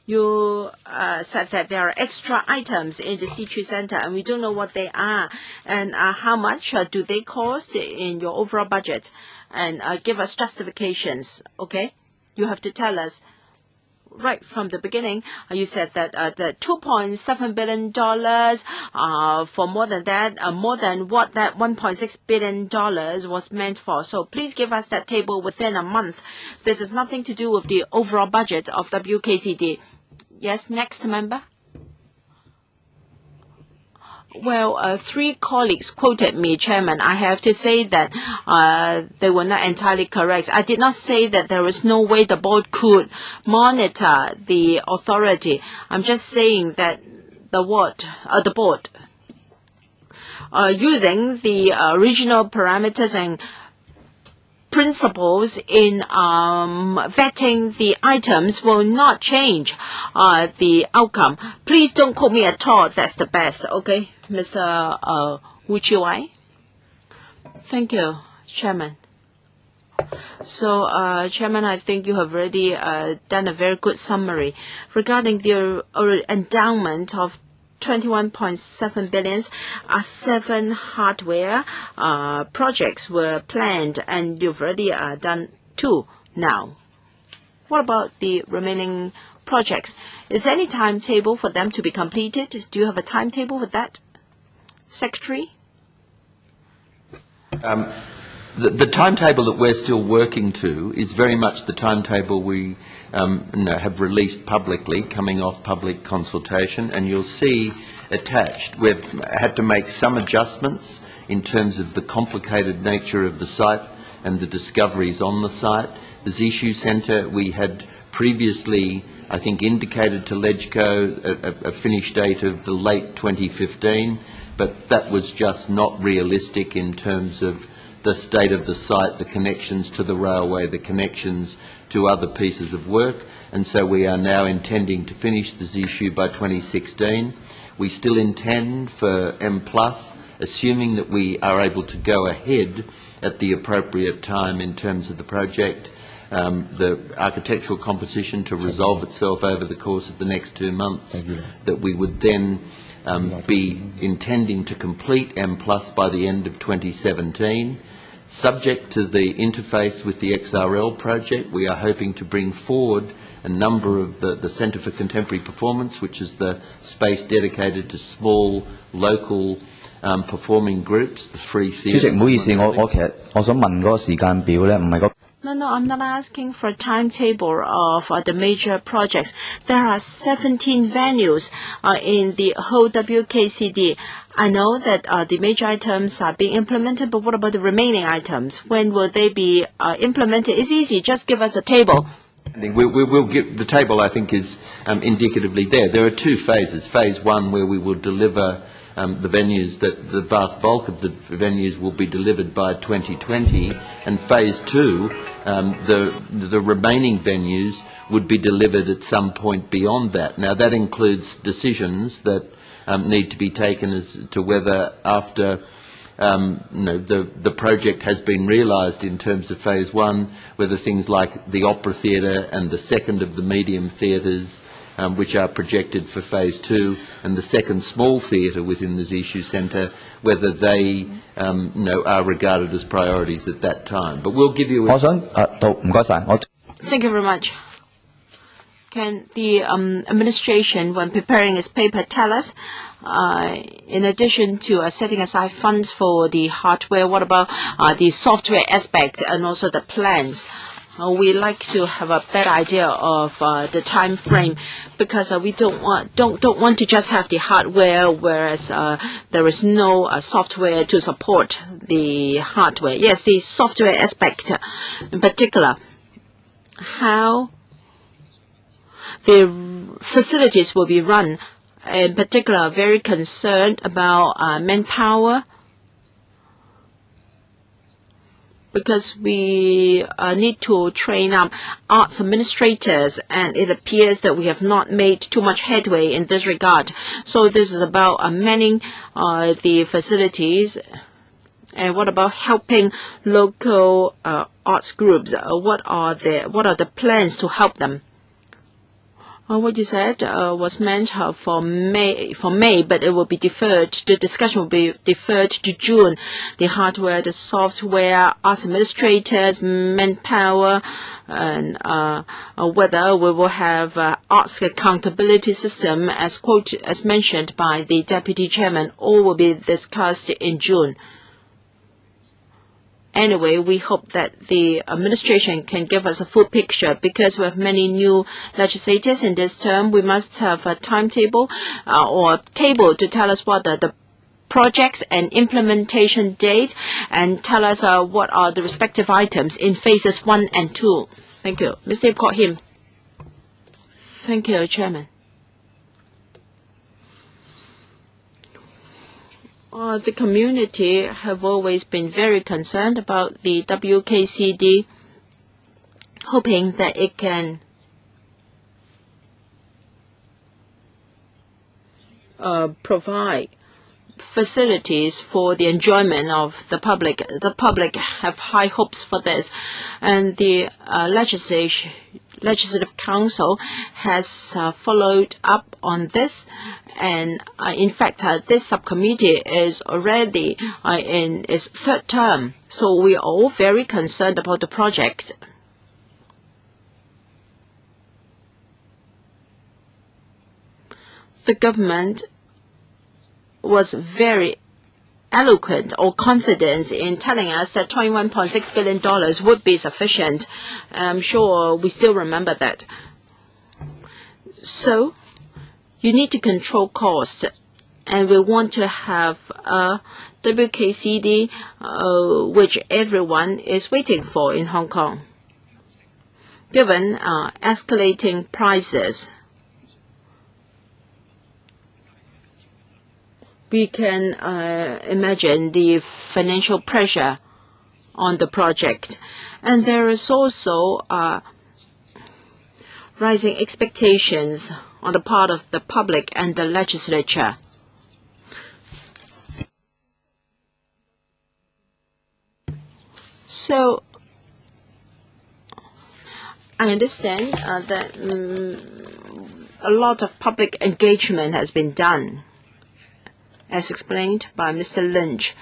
You said that there are extra items in the Xiqu Centre and we don't know what they are and how much do they cost in your overall budget, and give us justifications, okay? You have to tell us. Right from the beginning, you said that the $2.7 billion for more than that, more than what that $1.6 billion was meant for. So please give us that table within a month. This has nothing to do with the overall budget of WKCDA. Yes, next member. Well, 3 colleagues quoted me, Chairman. I have to say that they were not entirely correct. I did not say that there is no way the board could monitor the authority. I'm just saying that the board, using the regional parameters and principles in vetting the items will not change the outcome. Please don't quote me at all. That's the best. Okay, Mr. Wu Chi-wai. Thank you, Chairman. So, Chairman, I think you have already done a very good summary regarding the endowment of $21.7 billion. 7 hardware projects were planned, and you've already done 2 now. What about the remaining projects? Is there any timetable for them to be completed? Do you have a timetable with that, Secretary? The timetable that we're still working to is very much the timetable we have released publicly, coming off public consultation, and you'll see attached we've had to make some adjustments in terms of the complicated nature of the site and the discoveries on the site. The Xiqu Centre, we had previously, I think, indicated to LegCo a finish date of the late 2015, but that was just not realistic in terms of the state of the site, the connections to the railway, the connections to other pieces of work, and so we are now intending to finish the Xiqu by 2016. We still intend for M+, assuming that we are able to go ahead at the appropriate time in terms of the project, the architectural composition to resolve itself over the course of the next 2 months, that we would then be intending to complete M+ by the end of 2017. Subject to the interface with the XRL project, we are hoping to bring forward a number of the Centre for Contemporary Performance, which is the space dedicated to small, local performing groups, the free theatre. 主席，唔好意思，我其實我想問嗰個時間表咧，唔係嗰。No, I'm not asking for a timetable of the major projects. There are 17 venues in the whole WKCD. I know that the major items are being implemented, but what about the remaining items? When will they be implemented? It's easy. Just give us a table. We'll give the table. I think is indicatively there. There are 2 phases. Phase 1, where we will deliver the venues, that the vast bulk of the venues will be delivered by 2020, and phase 2, the remaining venues would be delivered at some point beyond that. Now that includes decisions that need to be taken as to whether after the project has been realised in terms of phase 1, whether things like the opera theatre and the second of the medium theatres, which are projected for phase 2, and the second small theatre within the Xiqu Centre, whether they are regarded as priorities at that time. But we'll give you... Thank you very much. Can the administration, when preparing its paper, tell us, in addition to setting aside funds for the hardware, what about the software aspect and also the plans? We like to have a better idea of the time frame, because we don't want to just have the hardware, whereas there is no software to support the hardware. Yes, the software aspect in particular, how the facilities will be run. In particular, very concerned about manpower, because we need to train up arts administrators, and it appears that we have not made too much headway in this regard. So this is about manning the facilities. And what about helping local arts groups? What are the plans to help them? What you said was meant for May, but it will be deferred. The discussion will be deferred to June. The hardware, the software, arts administrators, manpower, and whether we will have arts accountability system, as mentioned by the Deputy Chairman, all will be discussed in June. Anyway, we hope that the administration can give us a full picture, because we have many new legislators in this term. We must have a timetable or a table to tell us what are the projects and implementation date, and tell us what are the respective items in phases 1 and 2. Thank you. Mr. Him. Thank you, Chairman. The community have always been very concerned about the WKCD, hoping that it can provide facilities for the enjoyment of the public. The public have high hopes for this, and the Legislative Council has followed up on this. And in fact, this subcommittee is already in its 3rd term. So we are all very concerned about the project. The government was very eloquent or confident in telling us that $21.6 billion would be sufficient. I'm sure we still remember that. So you need to control costs, and we want to have a WKCD which everyone is waiting for in Hong Kong. Given escalating prices, we can imagine the financial pressure on the project. And there is also rising expectations on the part of the public and the legislature. So I understand that a lot of public engagement has been done, as explained by Mr. Lynch.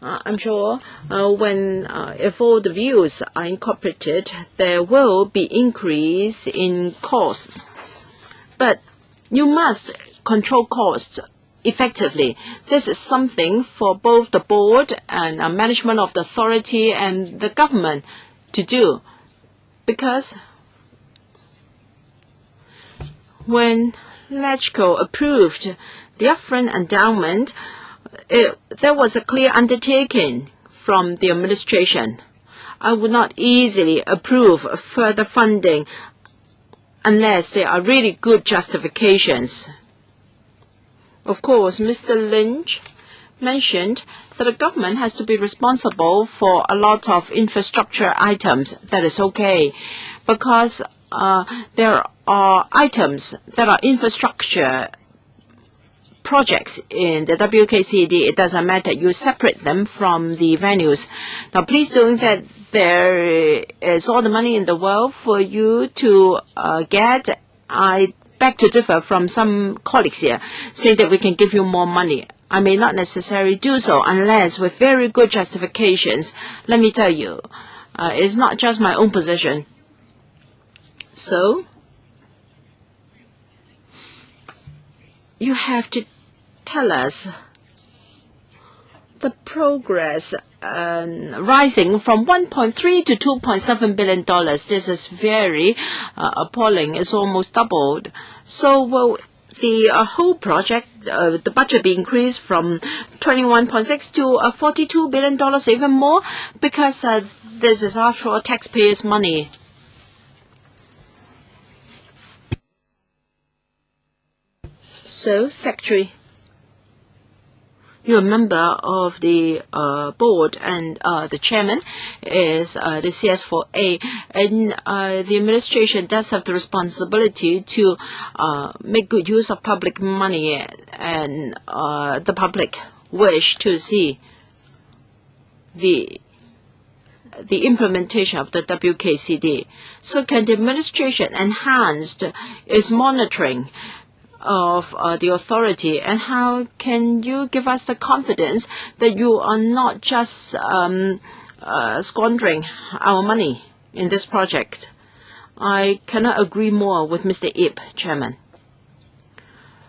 I'm sure if all the views are incorporated, there will be increase in costs. But you must control costs effectively. This is something for both the board and management of the authority and the government to do. Because when Xiqu approved the upfront endowment, there was a clear undertaking from the administration. I would not easily approve further funding unless there are really good justifications. Of course, Mr. Lynch mentioned that the government has to be responsible for a lot of infrastructure items. That is okay, because there are items that are infrastructure projects in the WKCD. It doesn't matter. You separate them from the venues. Now, please don't think that there is all the money in the world for you to get. I beg to differ from some colleagues here, saying that we can give you more money. I may not necessarily do so unless with very good justifications. Let me tell you, it's not just my own position. So you have to tell us the progress rising from $1.3 to $2.7 billion. This is very appalling. It's almost doubled. So will the whole project, the budget be increased from $21.6 to $42 billion, even more? Because this is after all taxpayers' money. So, Secretary, you're a member of the board, and the chairman is the CS4A, and the administration does have the responsibility to make good use of public money, and the public wish to see the implementation of the WKCD. So can the administration enhance its monitoring of the authority, and how can you give us the confidence that you are not just squandering our money in this project? I cannot agree more with Mr. Ip, Chairman.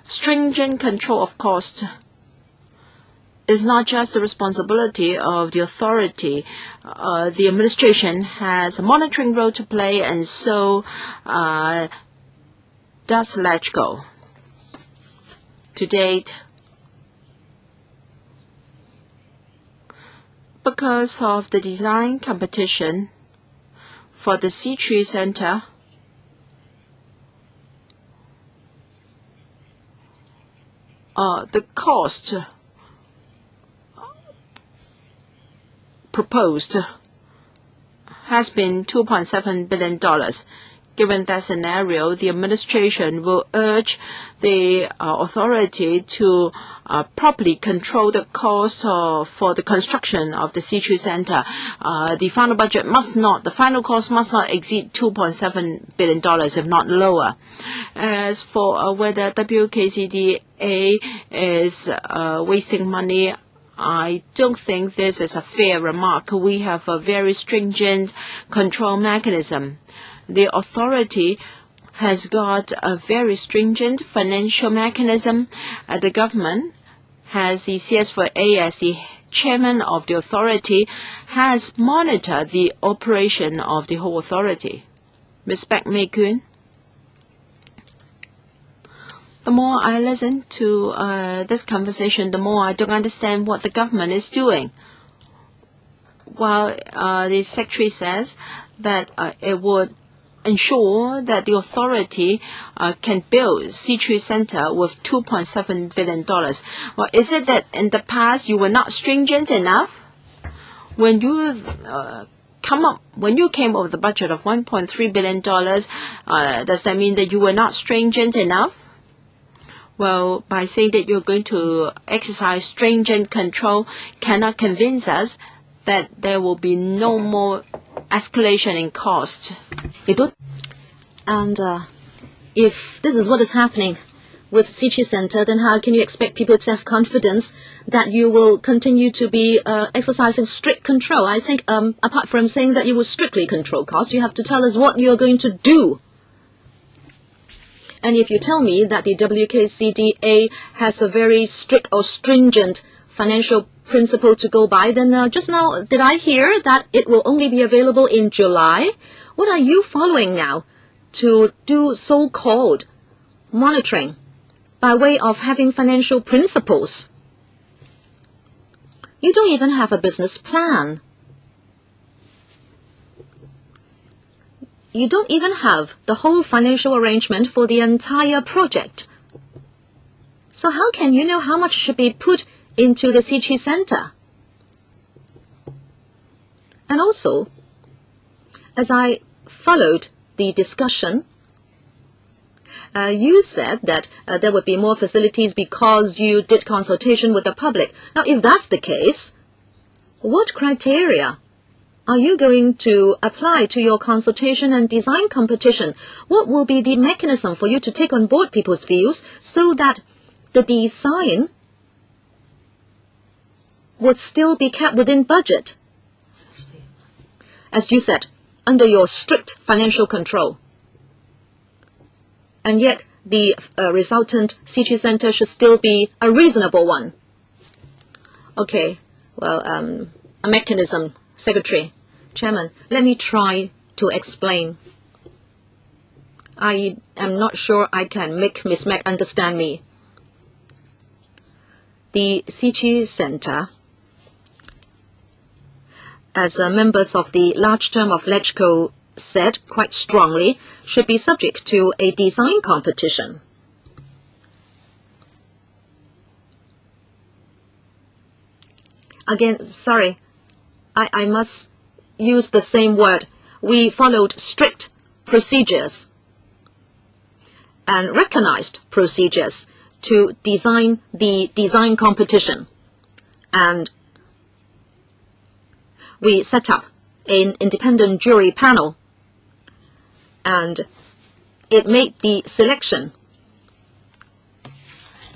Stringent control of cost is not just the responsibility of the authority. The administration has a monitoring role to play, and so does Xiqu. To date, because of the design competition for the Xiqu Centre, the cost proposed has been $2.7 billion. Given that scenario, the administration will urge the authority to properly control the cost for the construction of the Xiqu Centre. The final cost must not exceed $2.7 billion, if not lower. As for whether WKCDA is wasting money, I don't think this is a fair remark. We have a very stringent control mechanism. The authority has got a very stringent financial mechanism. The government has the CS4A as the chairman of the authority, has monitored the operation of the whole authority. Ms. Baek Mei-kun. The more I listen to this conversation, the more I don't understand what the government is doing. While the secretary says that it would ensure that the authority can build Xiqu Centre with $2.7 billion. Well, is it that in the past you were not stringent enough? When you came up with the budget of $1.3 billion, does that mean that you were not stringent enough? Well, by saying that you're going to exercise stringent control cannot convince us that there will be no more escalation in cost. And if this is what is happening with Xiqu Centre, then how can you expect people to have confidence that you will continue to be exercising strict control? I think apart from saying that you will strictly control costs, you have to tell us what you're going to do. And if you tell me that the WKCDA has a very strict or stringent financial principle to go by, then just now did I hear that it will only be available in July? What are you following now to do so-called monitoring by way of having financial principles? You don't even have a business plan. You don't even have the whole financial arrangement for the entire project. So how can you know how much should be put into the Xiqu Centre? And also, as I followed the discussion, you said that there would be more facilities because you did consultation with the public. Now, if that's the case, what criteria are you going to apply to your consultation and design competition? What will be the mechanism for you to take on board people's views so that the design would still be kept within budget? As you said, under your strict financial control. And yet, the resultant Xiqu Centre should still be a reasonable one. Okay, well, a mechanism, Secretary, Chairman, let me try to explain. I am not sure I can make Ms. Mac understand me. The Xiqu Centre, as members of the large term of LegCo said quite strongly, should be subject to a design competition. Again, sorry, I must use the same word. We followed strict procedures and recognized procedures to design the design competition. And we set up an independent jury panel, and it made the selection.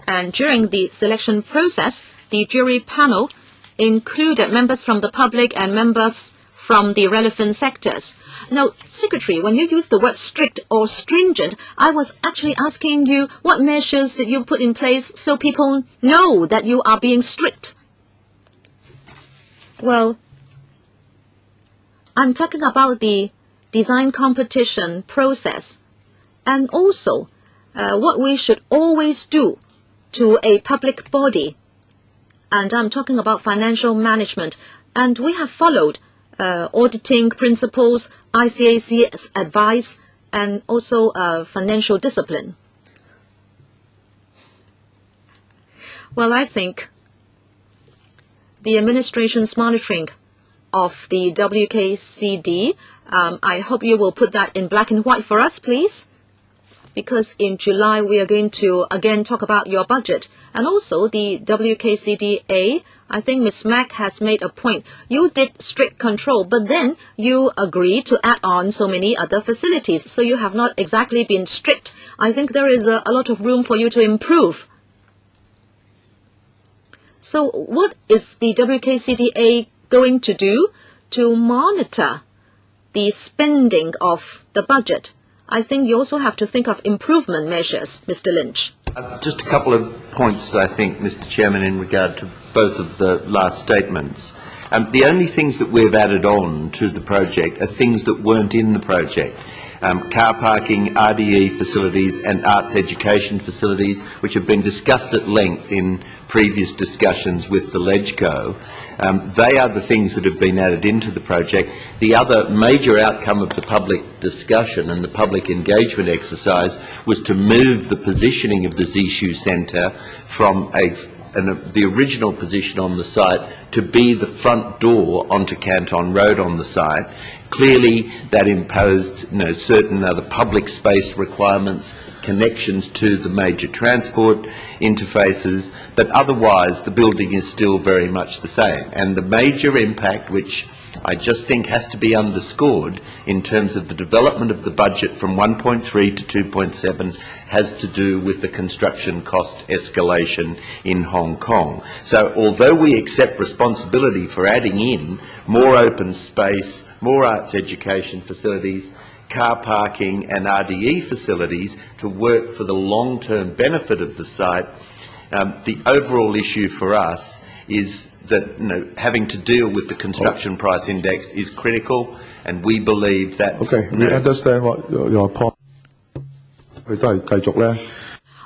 And during the selection process, the jury panel included members from the public and members from the relevant sectors. Now, Secretary, when you use the word strict or stringent, I was actually asking you what measures did you put in place so people know that you are being strict? Well, I'm talking about the design competition process and also what we should always do to a public body. And I'm talking about financial management. And we have followed auditing principles, ICAC's advice, and also financial discipline. Well, I think the administration's monitoring of the WKCD, I hope you will put that in black and white for us, please. Because in July we are going to again talk about your budget. And also the WKCDA, I think Ms. Mac has made a point. You did strict control, but then you agreed to add on so many other facilities. So you have not exactly been strict. I think there is a lot of room for you to improve. So what is the WKCDA going to do to monitor the spending of the budget? I think you also have to think of improvement measures, Mr. Lynch. Just a couple of points, I think, Mr. Chairman, in regard to both of the last statements. The only things that we've added on to the project are things that weren't in the project. Car parking, RDE facilities and arts education facilities, which have been discussed at length in previous discussions with the LegCo. They are the things that have been added into the project. The other major outcome of the public discussion and the public engagement exercise was to move the positioning of the Xiqu Centre from the original position on the site to be the front door onto Canton Road on the site. Clearly, that imposed certain other public space requirements, connections to the major transport interfaces, but otherwise the building is still very much the same. And the major impact, which I just think has to be underscored in terms of the development of the budget from 1.3 to 2.7, has to do with the construction cost escalation in Hong Kong. So although we accept responsibility for adding in more open space, more arts education facilities, car parking and RDE facilities to work for the long-term benefit of the site, the overall issue for us is that having to deal with the construction price index is critical, and we believe that's... Okay, we understand what your point.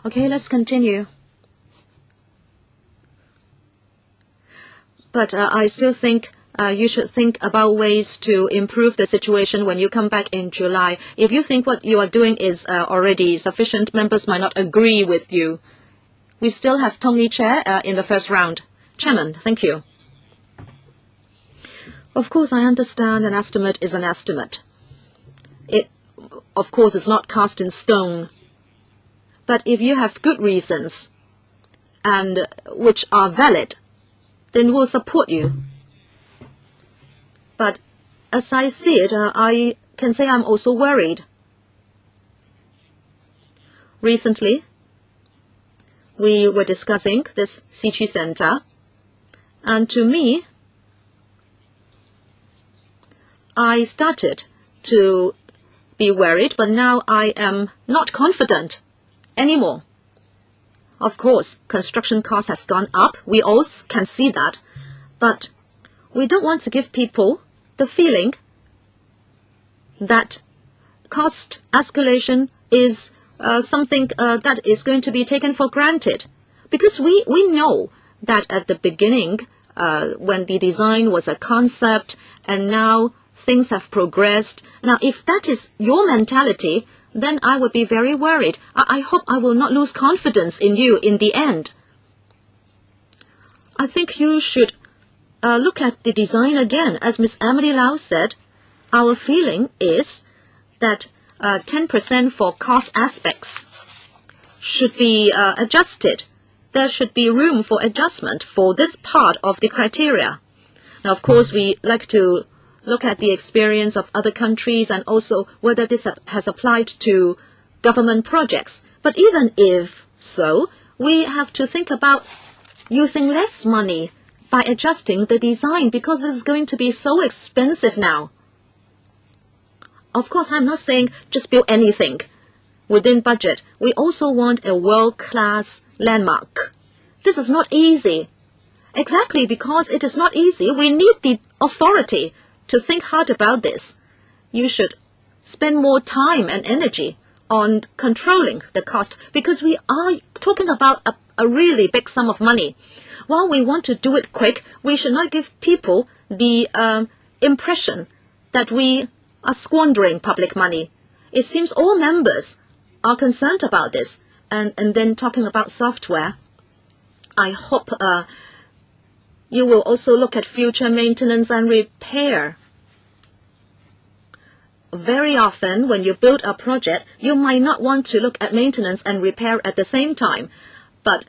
Okay, let's continue. But I still think you should think about ways to improve the situation when you come back in July. If you think what you are doing is already sufficient, members might not agree with you. We still have Tony Chair in the first round. Chairman, thank you. Of course, I understand an estimate is an estimate. It, of course, is not cast in stone. But if you have good reasons, and which are valid, then we'll support you. But as I see it, I can say I'm also worried. Recently, we were discussing this Xiqu Centre, and to me, I started to be worried, but now I am not confident anymore. Of course, construction cost has gone up. We all can see that. But we don't want to give people the feeling that cost escalation is something that is going to be taken for granted. Because we know that at the beginning, when the design was a concept and now things have progressed. Now, if that is your mentality, then I would be very worried. I hope I will not lose confidence in you in the end. I think you should look at the design again. As Ms. Emily Lau said, our feeling is that 10% for cost aspects should be adjusted. There should be room for adjustment for this part of the criteria. Now, of course, we like to look at the experience of other countries and also whether this has applied to government projects. But even if so, we have to think about using less money by adjusting the design, because this is going to be so expensive now. Of course, I'm not saying just build anything within budget. We also want a world-class landmark. This is not easy. Exactly because it is not easy, we need the authority to think hard about this. You should spend more time and energy on controlling the cost, because we are talking about a really big sum of money. While we want to do it quick, we should not give people the impression that we are squandering public money. It seems all members are concerned about this. And then talking about software, I hope you will also look at future maintenance and repair. Very often, when you build a project, you might not want to look at maintenance and repair at the same time. But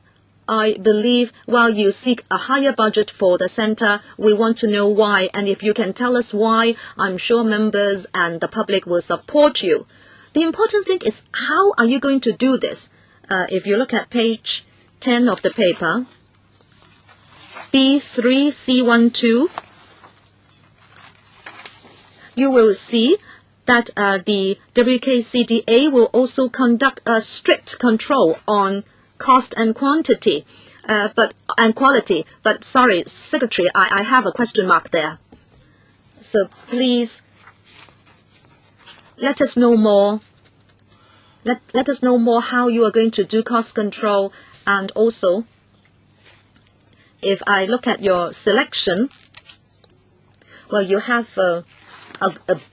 I believe while you seek a higher budget for the centre, we want to know why. And if you can tell us why, I'm sure members and the public will support you. The important thing is, how are you going to do this? If you look at page 10 of the paper, B3C12, you will see that the WKCDA will also conduct a strict control on cost and quality. But sorry, Secretary, I have a question mark there. So please let us know more. Let us know more how you are going to do cost control, and also, if I look at your selection, well, you have a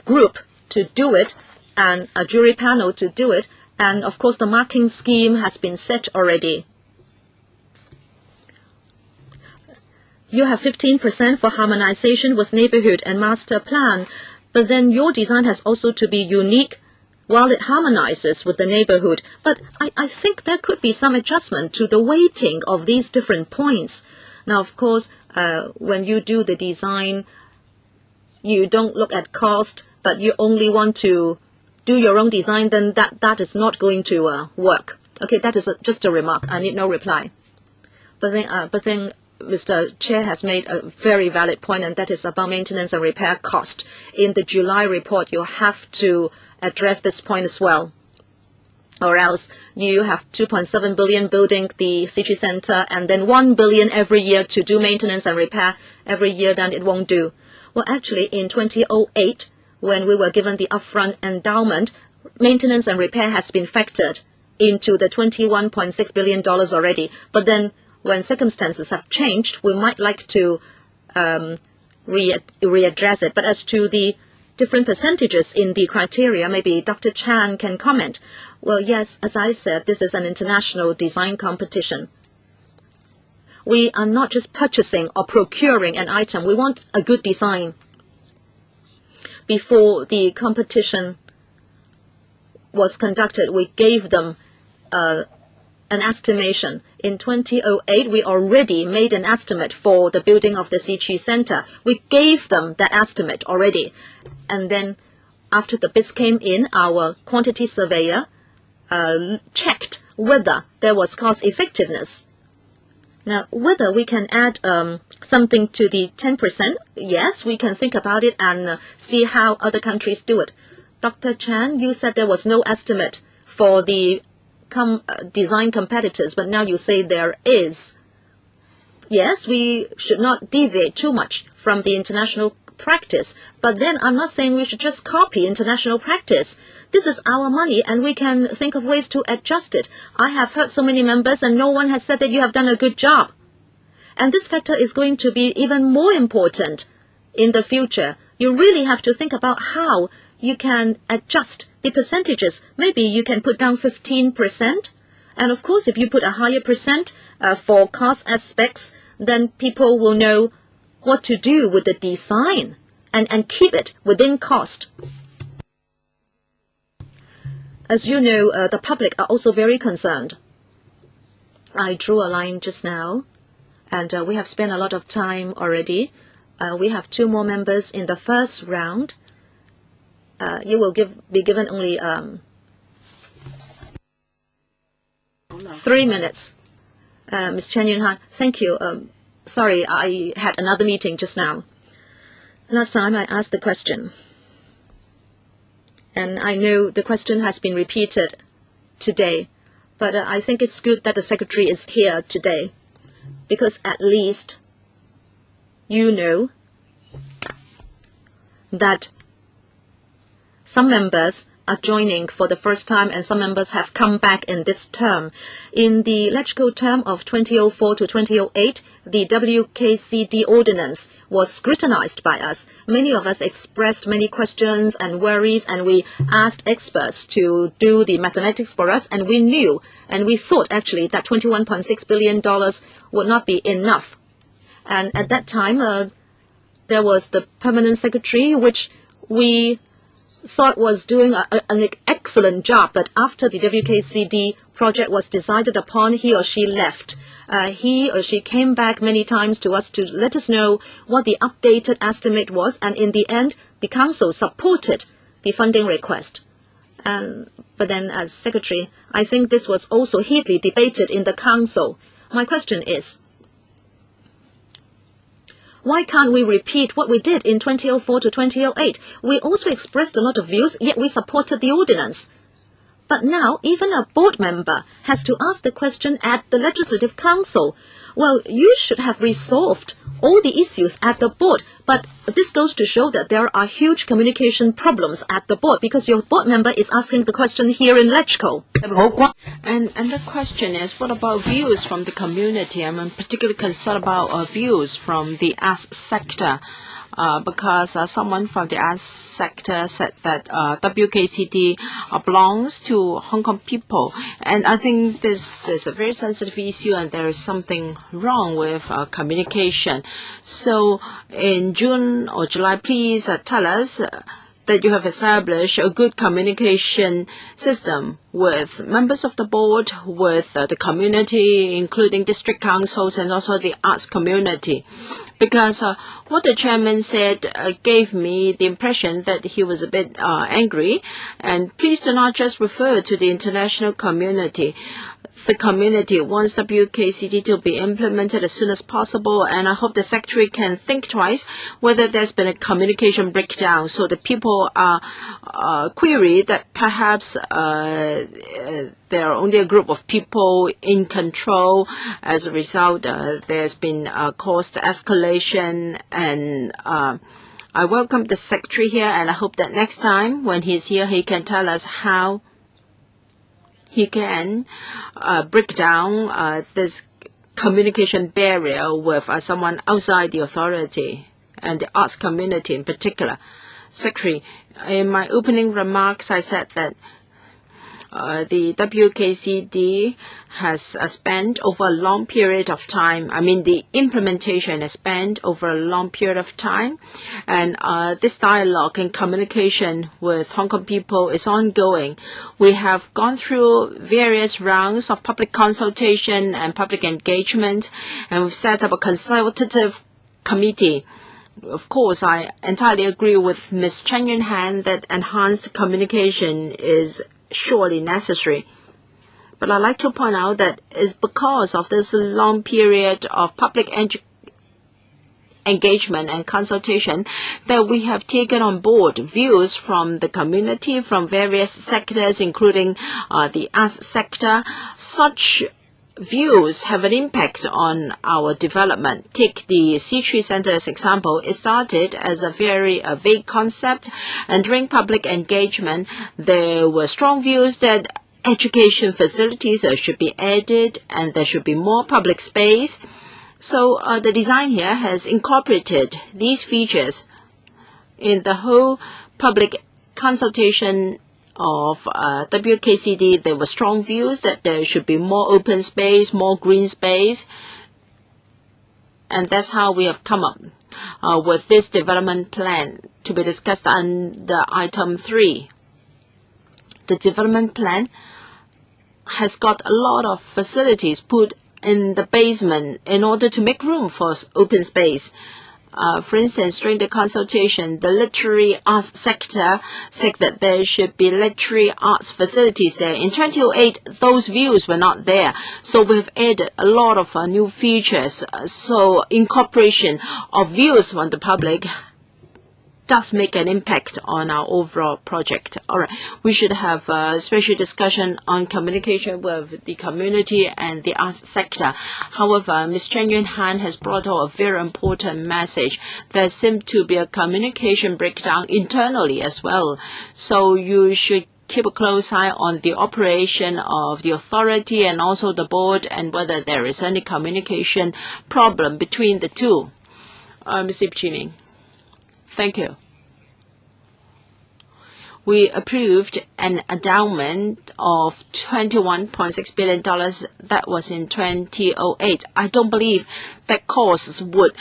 group to do it and a jury panel to do it, and of course the marking scheme has been set already. You have 15% for harmonization with neighborhood and master plan, but then your design has also to be unique while it harmonizes with the neighborhood. But I think there could be some adjustment to the weighting of these different points. Now, of course, when you do the design, you don't look at cost, but you only want to do your own design, then that is not going to work. Okay, that is just a remark. I need no reply. But then Mr. Chair has made a very valid point, and that is about maintenance and repair cost. In the July report, you have to address this point as well. Or else you have 2.7 billion building the Xiqu Centre and then 1 billion every year to do maintenance and repair every year, then it won't do. Well, actually, in 2008, when we were given the upfront endowment, maintenance and repair has been factored into the $21.6 billion already. But then when circumstances have changed, we might like to readdress it. But as to the different percentages in the criteria, maybe Dr. Chan can comment. Well, yes, as I said, this is an international design competition. We are not just purchasing or procuring an item. We want a good design. Before the competition was conducted, we gave them an estimation. In 2008, we already made an estimate for the building of the Xiqu Centre. We gave them that estimate already. And then after the bids came in, our quantity surveyor checked whether there was cost effectiveness. Now, whether we can add something to the 10%, yes, we can think about it and see how other countries do it. Dr. Chan, you said there was no estimate for the design competitors, but now you say there is. Yes, we should not deviate too much from the international practice, but then I'm not saying we should just copy international practice. This is our money, and we can think of ways to adjust it. I have heard so many members, and no one has said that you have done a good job. And this factor is going to be even more important in the future. You really have to think about how you can adjust the percentages. Maybe you can put down 15%. And of course, if you put a higher percent for cost aspects, then people will know what to do with the design and keep it within cost. As you know, the public are also very concerned. I drew a line just now, and we have spent a lot of time already. We have 2 more members in the first round. You will be given only 3 minutes. Ms. Chen Yunhan, thank you. Sorry, I had another meeting just now. Last time I asked the question, and I know the question has been repeated today, but I think it's good that the Secretary is here today, because at least you know that some members are joining for the first time and some members have come back in this term. In the electoral term of 2004 to 2008, the WKCD ordinance was scrutinized by us. Many of us expressed many questions and worries, and we asked experts to do the mathematics for us, and we knew and we thought actually that $21.6 billion would not be enough. And at that time, there was the permanent secretary, which we thought was doing an excellent job, but after the WKCD project was decided upon, he or she left. He or she came back many times to us to let us know what the updated estimate was, and in the end, the Council supported the funding request. But then, as Secretary, I think this was also heatedly debated in the Council. My question is, Why can't we repeat what we did in 2004 to 2008? We also expressed a lot of views, yet we supported the ordinance. But now, even a board member has to ask the question at the Legislative Council. Well, you should have resolved all the issues at the board, but this goes to show that there are huge communication problems at the board because your board member is asking the question here in Xiqu. And the question is, what about views from the community? I'm particularly concerned about views from the arts sector. Because someone from the arts sector said that WKCD belongs to Hong Kong people. And I think this is a very sensitive issue and there is something wrong with communication. So in June or July, please tell us that you have established a good communication system with members of the board, with the community, including district councils and also the arts community. Because what the chairman said gave me the impression that he was a bit angry. And please do not just refer to the international community. The community wants WKCD to be implemented as soon as possible, and I hope the secretary can think twice whether there's been a communication breakdown. So the people are query that perhaps there are only a group of people in control. As a result, there's been cost escalation, and I welcome the secretary here, and I hope that next time when he's here, he can tell us how he can break down this communication barrier with someone outside the authority and the arts community in particular. Secretary, in my opening remarks, I said that the WKCD has spent over a long period of time. I mean, the implementation has spent over a long period of time. And this dialogue and communication with Hong Kong people is ongoing. We have gone through various rounds of public consultation and public engagement, and we've set up a consultative committee. Of course, I entirely agree with Ms. Chen Yun-han that enhanced communication is surely necessary. But I'd like to point out that it's because of this long period of public engagement and consultation that we have taken on board views from the community, from various sectors, including the arts sector. Such views have an impact on our development. Take the Xiqu Centre as example. It started as a very vague concept, and during public engagement, there were strong views that education facilities should be added and there should be more public space. So the design here has incorporated these features in the whole public consultation of WKCD. There were strong views that there should be more open space, more green space, and that's how we have come up with this development plan to be discussed under item 3. The development plan has got a lot of facilities put in the basement in order to make room for open space. For instance, during the consultation, the literary arts sector said that there should be literary arts facilities there. In 2008, those views were not there. So we've added a lot of new features. So incorporation of views from the public does make an impact on our overall project. All right, we should have a special discussion on communication with the community and the arts sector. However, Ms. Chen Yun-han has brought out a very important message. There seems to be a communication breakdown internally as well. So you should keep a close eye on the operation of the authority and also the board, and whether there is any communication problem between the two. Mr. Chiming. Thank you. We approved an endowment of $21.6 billion. That was in 2008. I don't believe that costs would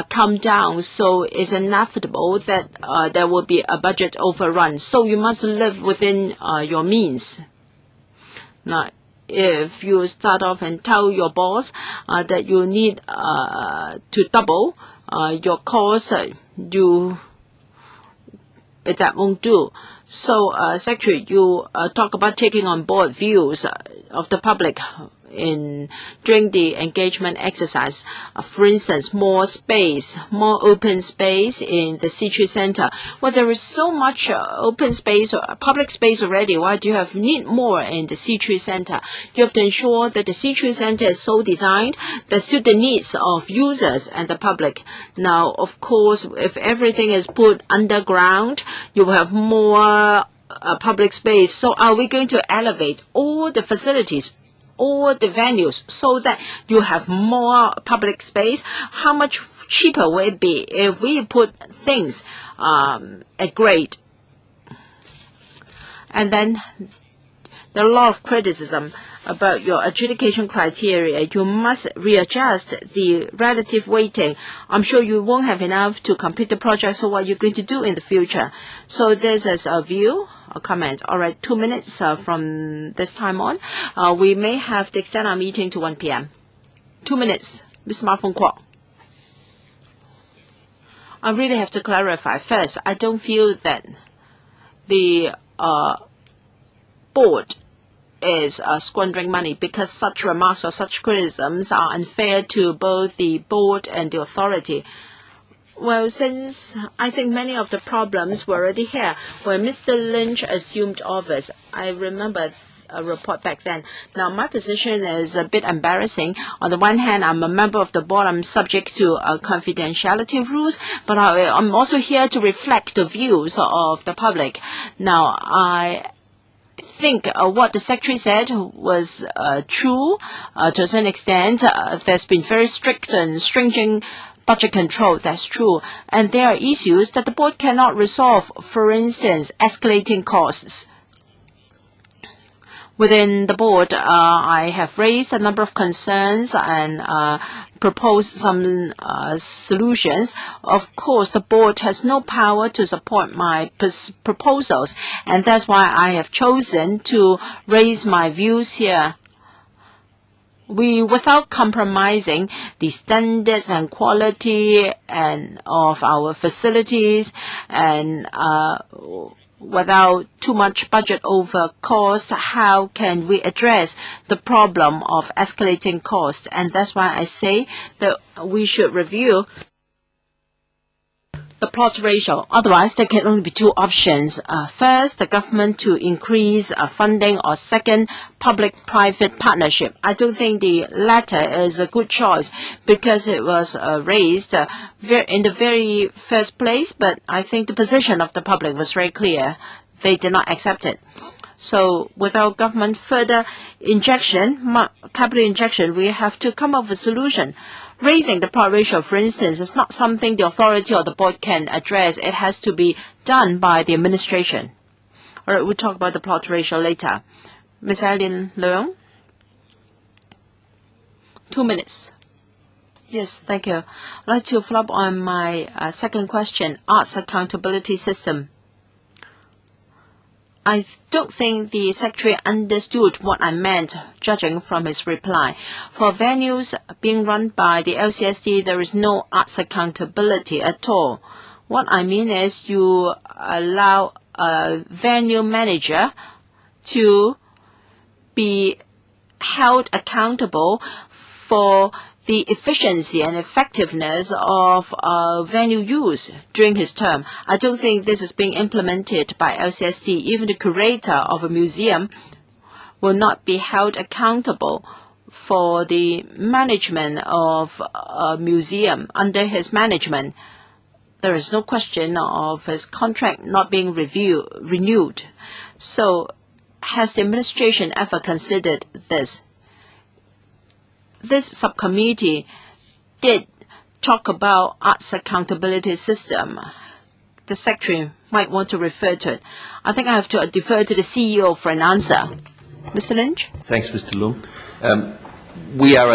come down, so it's inevitable that there will be a budget overrun. So you must live within your means. Now, if you start off and tell your boss that you need to double your costs, that won't do. So, Secretary, you talk about taking on board views of the public during the engagement exercise. For instance, more space, more open space in the Xiqu Centre. Well, there is so much open space or public space already. Why do you need more in the Xiqu Centre? You have to ensure that the Xiqu Centre is so designed that suit the needs of users and the public. Now, of course, if everything is put underground, you will have more public space. So are we going to elevate all the facilities, all the venues, so that you have more public space? How much cheaper will it be if we put things at grade? And then there are a lot of criticism about your adjudication criteria. You must readjust the relative weighting. I'm sure you won't have enough to complete the project, so what are you going to do in the future? So this is a view, a comment. All right, 2 minutes from this time on. We may have to extend our meeting to 1 p.m. 2 minutes. Mr. Ma Fung Kwok. I really have to clarify. First, I don't feel that the board is squandering money, because such remarks or such criticisms are unfair to both the board and the authority. Well, since I think many of the problems were already here when Mr. Lynch assumed office, I remember a report back then. Now, my position is a bit embarrassing. On the one hand, I'm a member of the board. I'm subject to confidentiality rules, but I'm also here to reflect the views of the public. Now, I think what the secretary said was true to a certain extent. There's been very strict and stringent budget control, that's true. And there are issues that the board cannot resolve, for instance, escalating costs. Within the board, I have raised a number of concerns and proposed some solutions. Of course, the board has no power to support my proposals, and that's why I have chosen to raise my views here. Without compromising the standards and quality and of our facilities, and without too much budget over cost, how can we address the problem of escalating costs? And that's why I say that we should review the plot ratio. Otherwise, there can only be two options. First, the government to increase funding, or second, public-private partnership. I don't think the latter is a good choice, because it was raised in the very first place, but I think the position of the public was very clear. They did not accept it. So without government further injection, capital injection, we have to come up with a solution. Raising the plot ratio, for instance, is not something the authority or the board can address. It has to be done by the administration. All right, we'll talk about the plot ratio later. Ms. Eileen Leung. 2 minutes. Yes, thank you. I'd like to follow up on my second question, arts accountability system. I don't think the secretary understood what I meant, judging from his reply. For venues being run by the LCSD, there is no arts accountability at all. What I mean is you allow a venue manager to be held accountable for the efficiency and effectiveness of venue use during his term. I don't think this is being implemented by LCSD. Even the curator of a museum will not be held accountable for the management of a museum under his management. There is no question of his contract not being renewed. So has the administration ever considered this? This subcommittee did talk about arts accountability system. The secretary might want to refer to it. I think I have to defer to the CEO for an answer. Mr. Lynch? Thanks, Mr. Leung. We are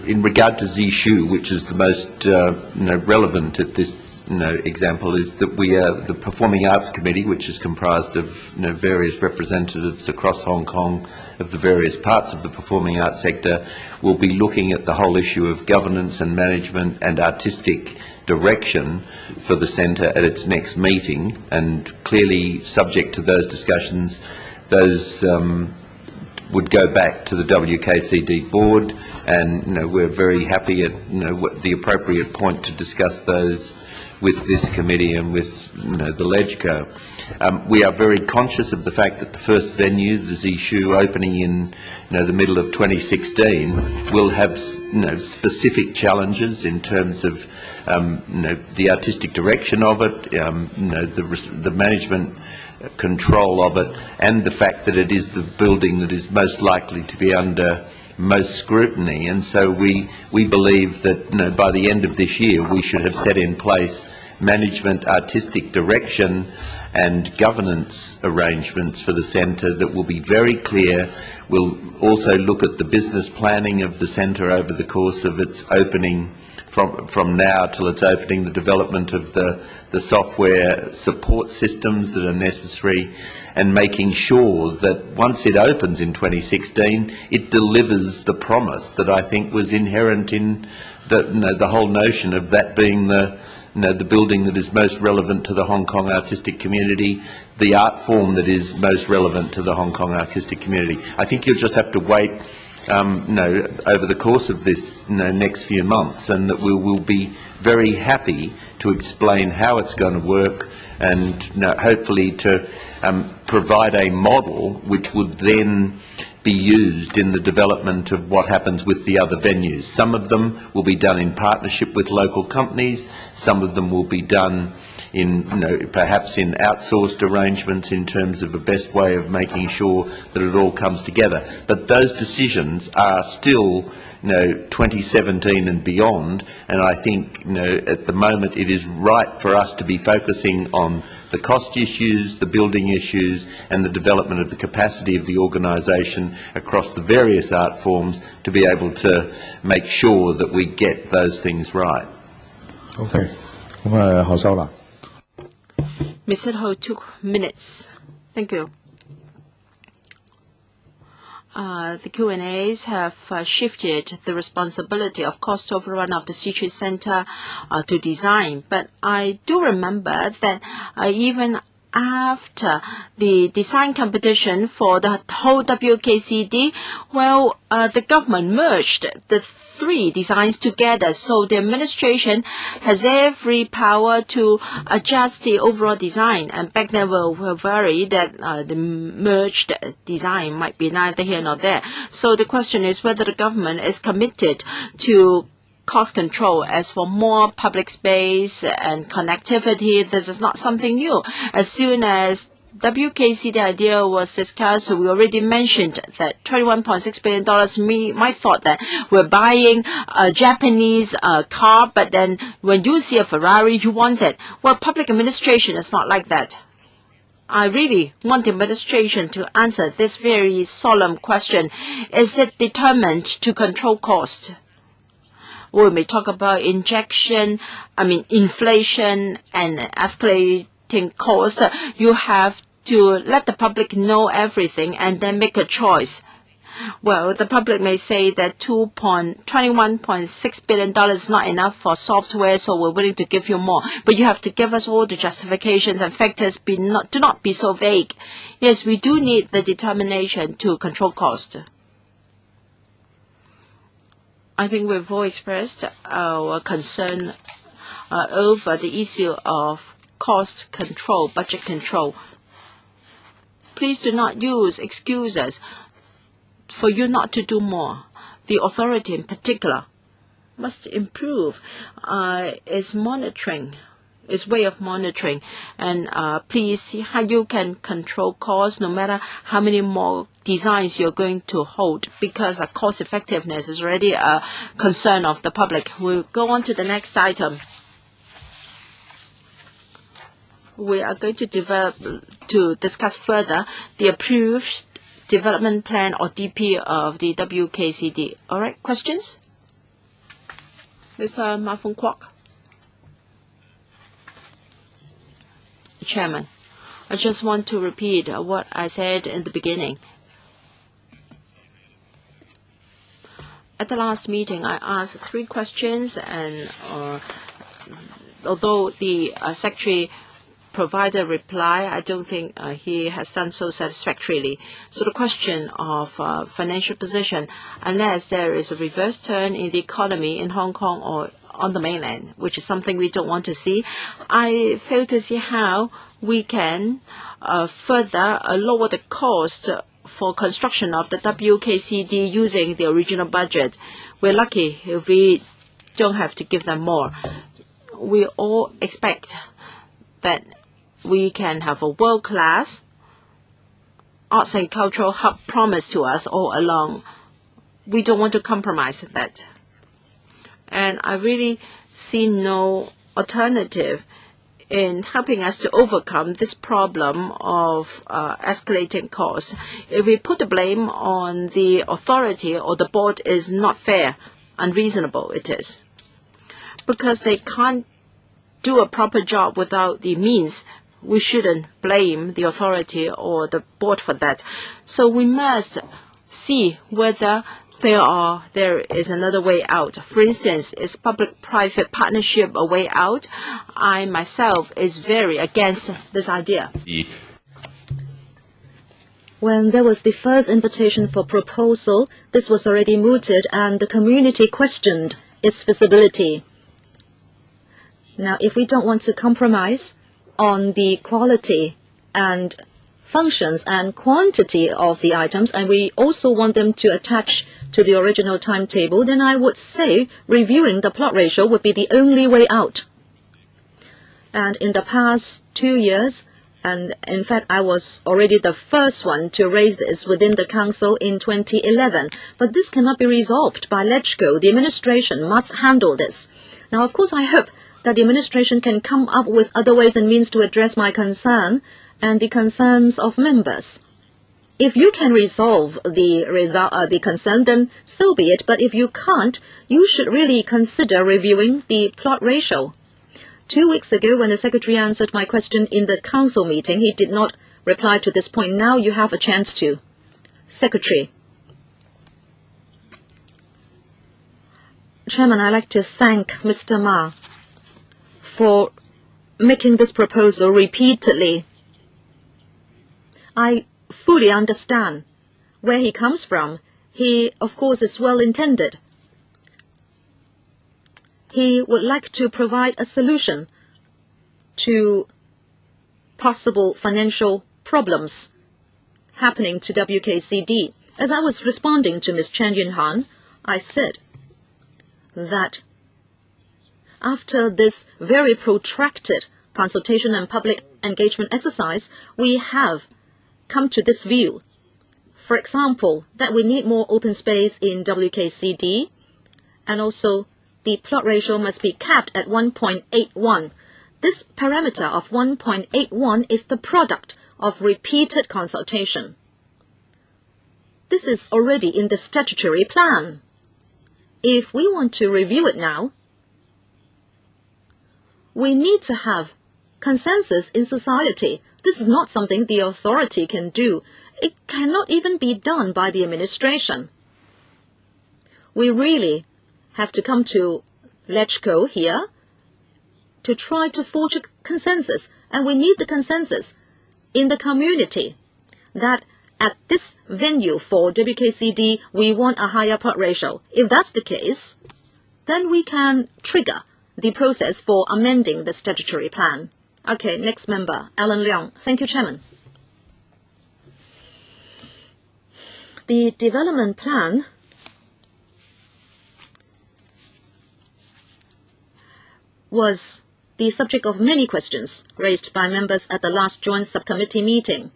in regard to Xiqu, which is the most relevant at this example, is that we are the Performing Arts Committee, which is comprised of various representatives across Hong Kong of the various parts of the performing arts sector, will be looking at the whole issue of governance and management and artistic direction for the centre at its next meeting, and clearly subject to those discussions, those would go back to the WKCD board, and we're very happy at the appropriate point to discuss those with this committee and with the LegCo. We are very conscious of the fact that the first venue, the Xiqu, opening in the middle of 2016, will have specific challenges in terms of the artistic direction of it, the management control of it, and the fact that it is the building that is most likely to be under most scrutiny. And so we believe that by the end of this year we should have set in place management, artistic direction and governance arrangements for the centre that will be very clear. We'll also look at the business planning of the centre over the course of its opening, from now till its opening, the development of the software support systems that are necessary, and making sure that once it opens in 2016, it delivers the promise that I think was inherent in the whole notion of that being the building that is most relevant to the Hong Kong artistic community, the art form that is most relevant to the Hong Kong artistic community. I think you'll just have to wait over the course of this next few months, and that we will be very happy to explain how it's going to work, and hopefully to provide a model which would then be used in the development of what happens with the other venues. Some of them will be done in partnership with local companies, some of them will be done in perhaps in outsourced arrangements in terms of the best way of making sure that it all comes together. But those decisions are still 2017 and beyond, and I think at the moment it is right for us to be focusing on the cost issues, the building issues, and the development of the capacity of the organisation across the various art forms to be able to make sure that we get those things right. OK， 咁何秀蘭。 Mr. Ho, 2 minutes. Thank you. The Q&As have shifted the responsibility of cost overrun of the Xiqu Centre to design. But I do remember that even after the design competition for the whole WKCD, the government merged the 3 designs together, so the administration has every power to adjust the overall design. And back then we were worried that the merged design might be neither here nor there. So the question is whether the government is committed to cost control. As for more public space and connectivity, this is not something new. As soon as WKCDA idea was discussed, we already mentioned that $21.6 billion. Might thought that we're buying a Japanese car, but then when you see a Ferrari, you want it. Well, public administration is not like that. I really want the administration to answer this very solemn question. Is it determined to control cost? We may talk about inflation and escalating cost. You have to let the public know everything and then make a choice. Well, the public may say that $21.6 billion is not enough for software, so we're willing to give you more. But you have to give us all the justifications and factors. Do not be so vague. Yes, we do need the determination to control cost. I think we've all expressed our concern over the issue of cost control, budget control. Please do not use excuses for you not to do more. The authority in particular must improve its monitoring, its way of monitoring, and please see how you can control costs no matter how many more designs you're going to hold, because cost effectiveness is already a concern of the public. We'll go on to the next item. We are going to discuss further the approved development plan or DP of the WKCD. All right, questions? Mr. Ma Fung Kwok. Chairman, I just want to repeat what I said in the beginning. At the last meeting, I asked 3 questions, and although the Secretary provided a reply. I don't think he has done so satisfactorily. So the question of financial position, unless there is a reverse turn in the economy in Hong Kong or on the mainland, which is something we don't want to see, I fail to see how we can further lower the cost for construction of the WKCD using the original budget. We're lucky if we don't have to give them more. We all expect that we can have a world-class arts and cultural hub promised to us all along. We don't want to compromise that. And I really see no alternative in helping us to overcome this problem of escalating costs. If we put the blame on the authority or the board, is not fair, unreasonable it is. Because they can't do a proper job without the means. We shouldn't blame the authority or the board for that. So we must see whether there is another way out. For instance, is public-private partnership a way out? I myself is very against this idea. When there was the first invitation for proposal, this was already mooted and the community questioned its feasibility. Now, if we don't want to compromise on the quality and functions and quantity of the items, and we also want them to attach to the original timetable, then I would say reviewing the plot ratio would be the only way out. And in the past 2 years, and in fact I was already the first one to raise this within the Council in 2011, but this cannot be resolved by LegCo. The administration must handle this. Now, of course, I hope that the administration can come up with other ways and means to address my concern and the concerns of members. If you can resolve the concern, then so be it. But if you can't, you should really consider reviewing the plot ratio. 2 weeks ago, when the Secretary answered my question in the Council meeting, he did not reply to this point. Now you have a chance to. Secretary. Chairman, I'd like to thank Mr. Ma for making this proposal repeatedly. I fully understand where he comes from. He, of course, is well-intended. He would like to provide a solution to possible financial problems happening to WKCD. As I was responding to Ms. Chen Yunhan, I said that after this very protracted consultation and public engagement exercise, we have come to this view. For example, that we need more open space in WKCD, and also the plot ratio must be capped at 1.81. This parameter of 1.81 is the product of repeated consultation. This is already in the statutory plan. If we want to review it now, we need to have consensus in society. This is not something the authority can do. It cannot even be done by the administration. We really have to come to LegCo here to try to forge a consensus. And we need the consensus in the community that at this venue for WKCD, we want a higher plot ratio. If that's the case, then we can trigger the process for amending the statutory plan. Okay, next member, Alan Leong. Thank you, Chairman. The development plan was the subject of many questions raised by members at the last joint subcommittee meeting.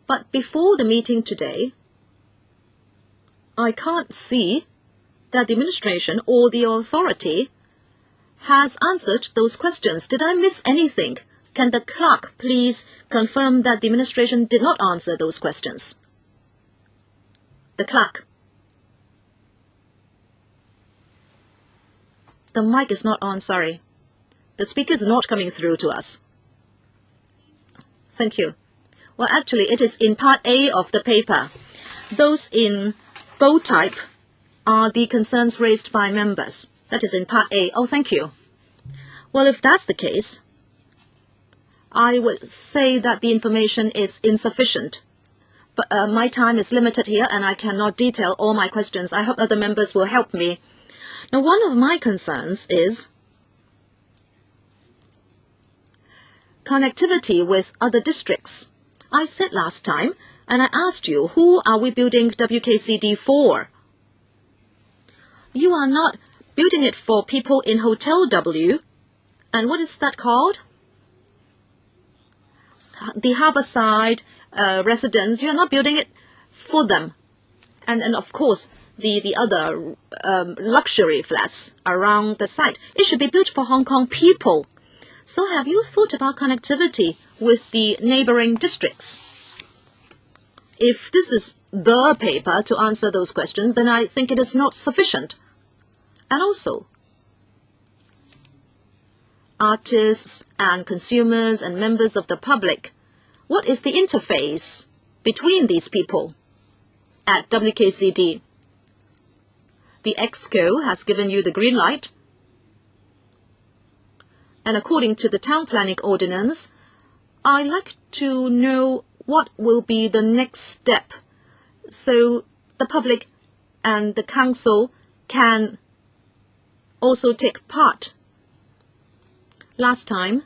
But before the meeting today, I can't see that the administration or the authority has answered those questions. Did I miss anything? Can the clerk please confirm that the administration did not answer those questions? The clerk. The mic is not on, sorry. The speaker is not coming through to us. Thank you. Well, actually, it is in part A of the paper. Those in bold type are the concerns raised by members. That is in part A. Oh, thank you. Well, if that's the case, I would say that the information is insufficient. But my time is limited here and I cannot detail all my questions. I hope other members will help me. Now, one of my concerns is connectivity with other districts. I said last time, and I asked you, who are we building WKCD for? You are not building it for people in Hotel W. And what is that called? The Harborside residents. You are not building it for them. And of course, the other luxury flats around the site. It should be built for Hong Kong people. So have you thought about connectivity with the neighboring districts? If this is the paper to answer those questions, then I think it is not sufficient. And also, artists and consumers and members of the public, what is the interface between these people at WKCD? The EXCO has given you the green light. And according to the town planning ordinance, I'd like to know what will be the next step so the public and the council can also take part. Last time,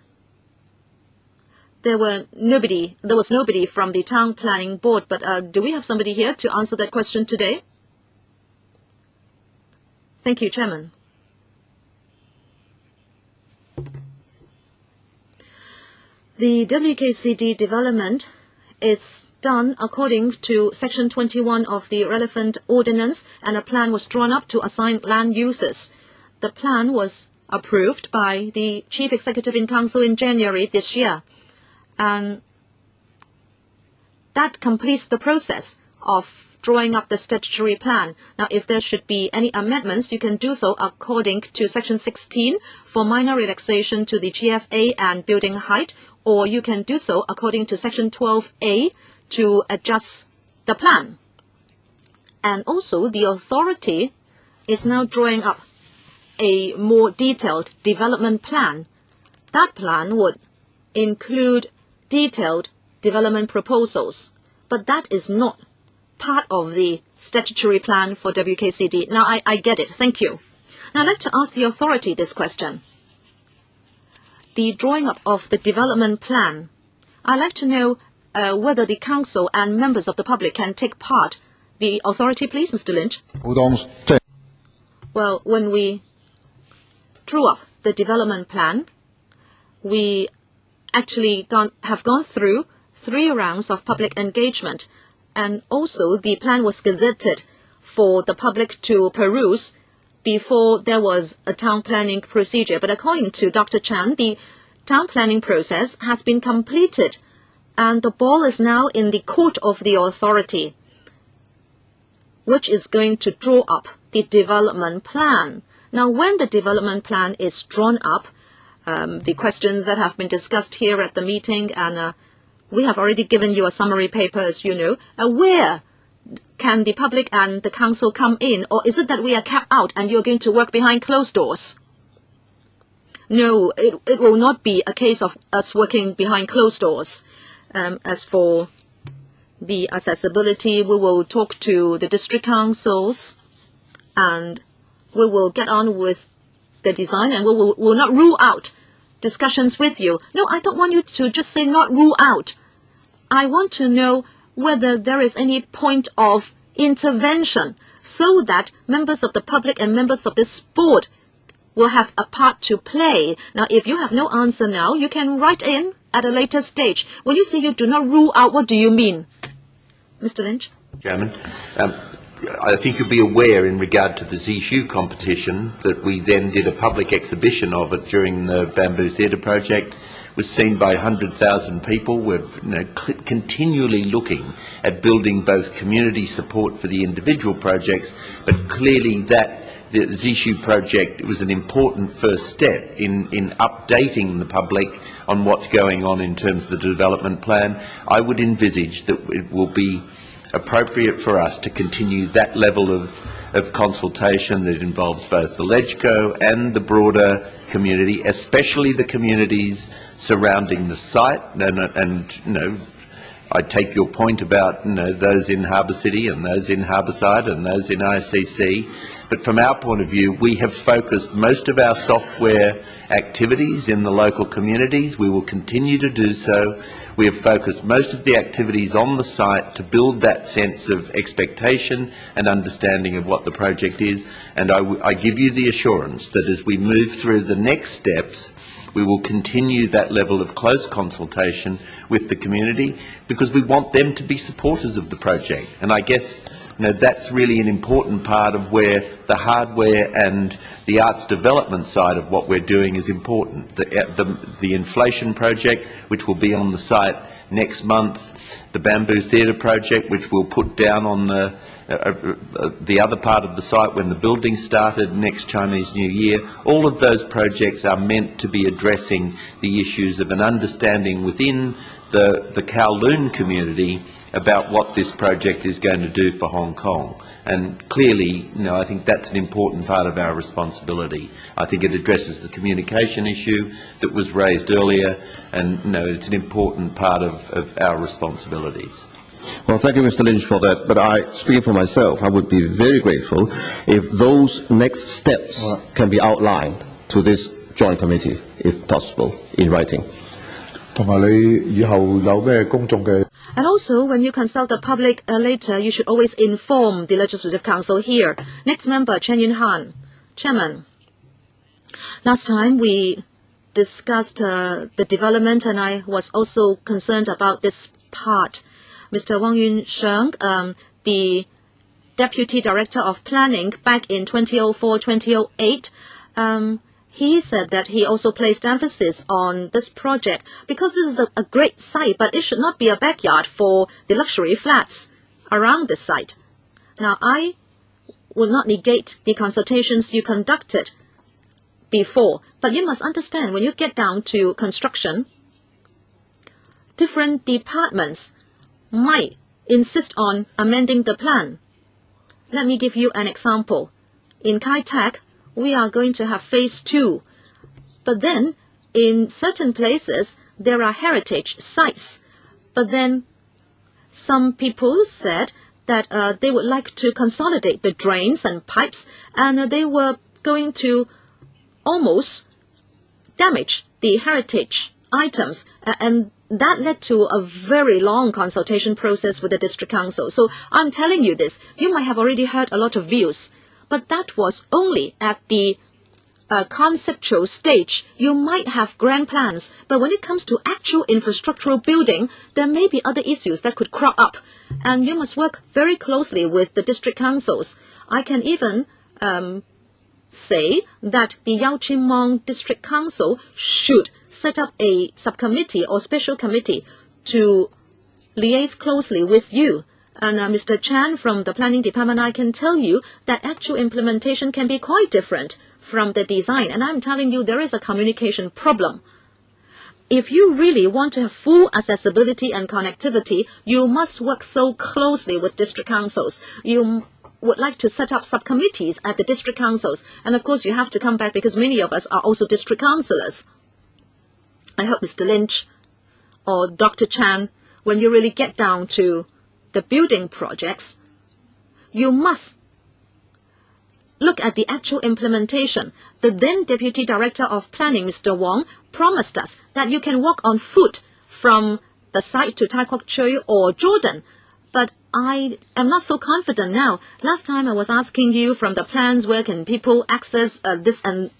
there was nobody from the town planning board, but do we have somebody here to answer that question today? Thank you, Chairman. The WKCD development is done according to Section 21 of the relevant ordinance, and a plan was drawn up to assign land uses. The plan was approved by the Chief Executive in Council in January this year, and that completes the process of drawing up the statutory plan. Now, if there should be any amendments, you can do so according to Section 16 for minor relaxation to the GFA and building height, or you can do so according to Section 12A to adjust the plan. And also, the authority is now drawing up a more detailed development plan. That plan would include detailed development proposals, but that is not part of the statutory plan for WKCD. Now, I get it. Thank you. Now, I'd like to ask the authority this question. The drawing up of the development plan, I'd like to know whether the council and members of the public can take part. The authority, please, Mr. Lynch. Well, when we drew up the development plan, we actually have gone through 3 rounds of public engagement, and also the plan was gazetted for the public to peruse before there was a town planning procedure. But according to Dr. Chan, the town planning process has been completed, and the ball is now in the court of the authority, which is going to draw up the development plan. Now, when the development plan is drawn up, the questions that have been discussed here at the meeting, and we have already given you a summary paper, as you know, where can the public and the council come in? Or is it that we are kept out and you're going to work behind closed doors? No, it will not be a case of us working behind closed doors. As for the accessibility, we will talk to the district councils and we will get on with the design, and we will not rule out discussions with you. No, I don't want you to just say not rule out. I want to know whether there is any point of intervention so that members of the public and members of this board will have a part to play. Now, if you have no answer now, you can write in at a later stage. When you say you do not rule out, what do you mean? Mr. Lynch? Chairman, I think you'll be aware in regard to the Xiqu competition that we then did a public exhibition of it during the Bamboo Theatre project. It was seen by 100,000 people. We're continually looking at building both community support for the individual projects, but clearly that the Xiqu project was an important first step in updating the public on what's going on in terms of the development plan. I would envisage that it will be appropriate for us to continue that level of consultation that involves both the LegCo and the broader community, especially the communities surrounding the site. And I take your point about those in Harbour City and those in Harbourside and those in ICC, but from our point of view, we have focused most of our software activities in the local communities. We will continue to do so. We have focused most of the activities on the site to build that sense of expectation and understanding of what the project is, and I give you the assurance that as we move through the next steps, we will continue that level of close consultation with the community because we want them to be supporters of the project. And I guess that's really an important part of where the hardware and the arts development side of what we're doing is important. The inflation project, which will be on the site next month, the Bamboo Theatre project, which we'll put down on the other part of the site when the building started next Chinese New Year. All of those projects are meant to be addressing the issues of an understanding within the Kowloon community about what this project is going to do for Hong Kong. And clearly, I think that's an important part of our responsibility. I think it addresses the communication issue that was raised earlier, and it's an important part of our responsibilities. Well, thank you, Mr. Lynch, for that. But speaking for myself, I would be very grateful if those next steps can be outlined to this joint committee, if possible, in writing. 同埋你以後有咩公眾嘅 And also, when you consult the public later, you should always inform the Legislative Council here. Next member, Chen Yunhan. Chairman, last time we discussed the development, and I was also concerned about this part. Mr. Wang Yunsheng, the Deputy Director of Planning back in 2004-2008, he said that he also placed emphasis on this project because this is a great site, but it should not be a backyard for the luxury flats around the site. Now, I will not negate the consultations you conducted before, but you must understand when you get down to construction, different departments might insist on amending the plan. Let me give you an example. In Kai Tak, we are going to have phase 2. But then, in certain places, there are heritage sites. But then, some people said that they would like to consolidate the drains and pipes, and they were going to almost damage the heritage items. And that led to a very long consultation process with the district council. So I'm telling you this. You might have already heard a lot of views. But that was only at the conceptual stage. You might have grand plans, but when it comes to actual infrastructural building, there may be other issues that could crop up, and you must work very closely with the district councils. I can even say that the Yau Chin Mong District Council should set up a subcommittee or special committee to liaise closely with you. And Mr. Chan from the Planning Department, I can tell you that actual implementation can be quite different from the design. And I'm telling you there is a communication problem. If you really want to have full accessibility and connectivity, you must work so closely with district councils. You would like to set up subcommittees at the district councils. And of course, you have to come back because many of us are also district councillors. I hope Mr. Lynch or Dr. Chan, when you really get down to the building projects, you must look at the actual implementation. The then Deputy Director of Planning, Mr. Wong, promised us that you can walk on foot from the site to Tai Kok Tsui or Jordan. But I am not so confident now. Last time I was asking you from the plans where can people access this and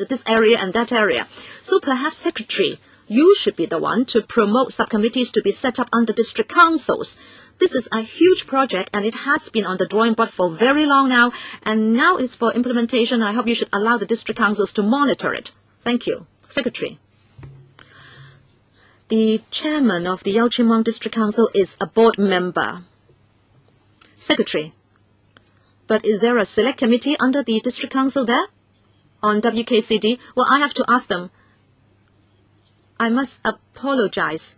this area and that area. So perhaps, Secretary, you should be the one to promote subcommittees to be set up under district councils. This is a huge project, and it has been on the drawing board for very long now, and now it's for implementation. I hope you should allow the district councils to monitor it. Thank you. Secretary. The chairman of the Yau Chin Mong District Council is a board member. Secretary. But is there a select committee under the district council there? On WKCD? Well, I have to ask them. I must apologize.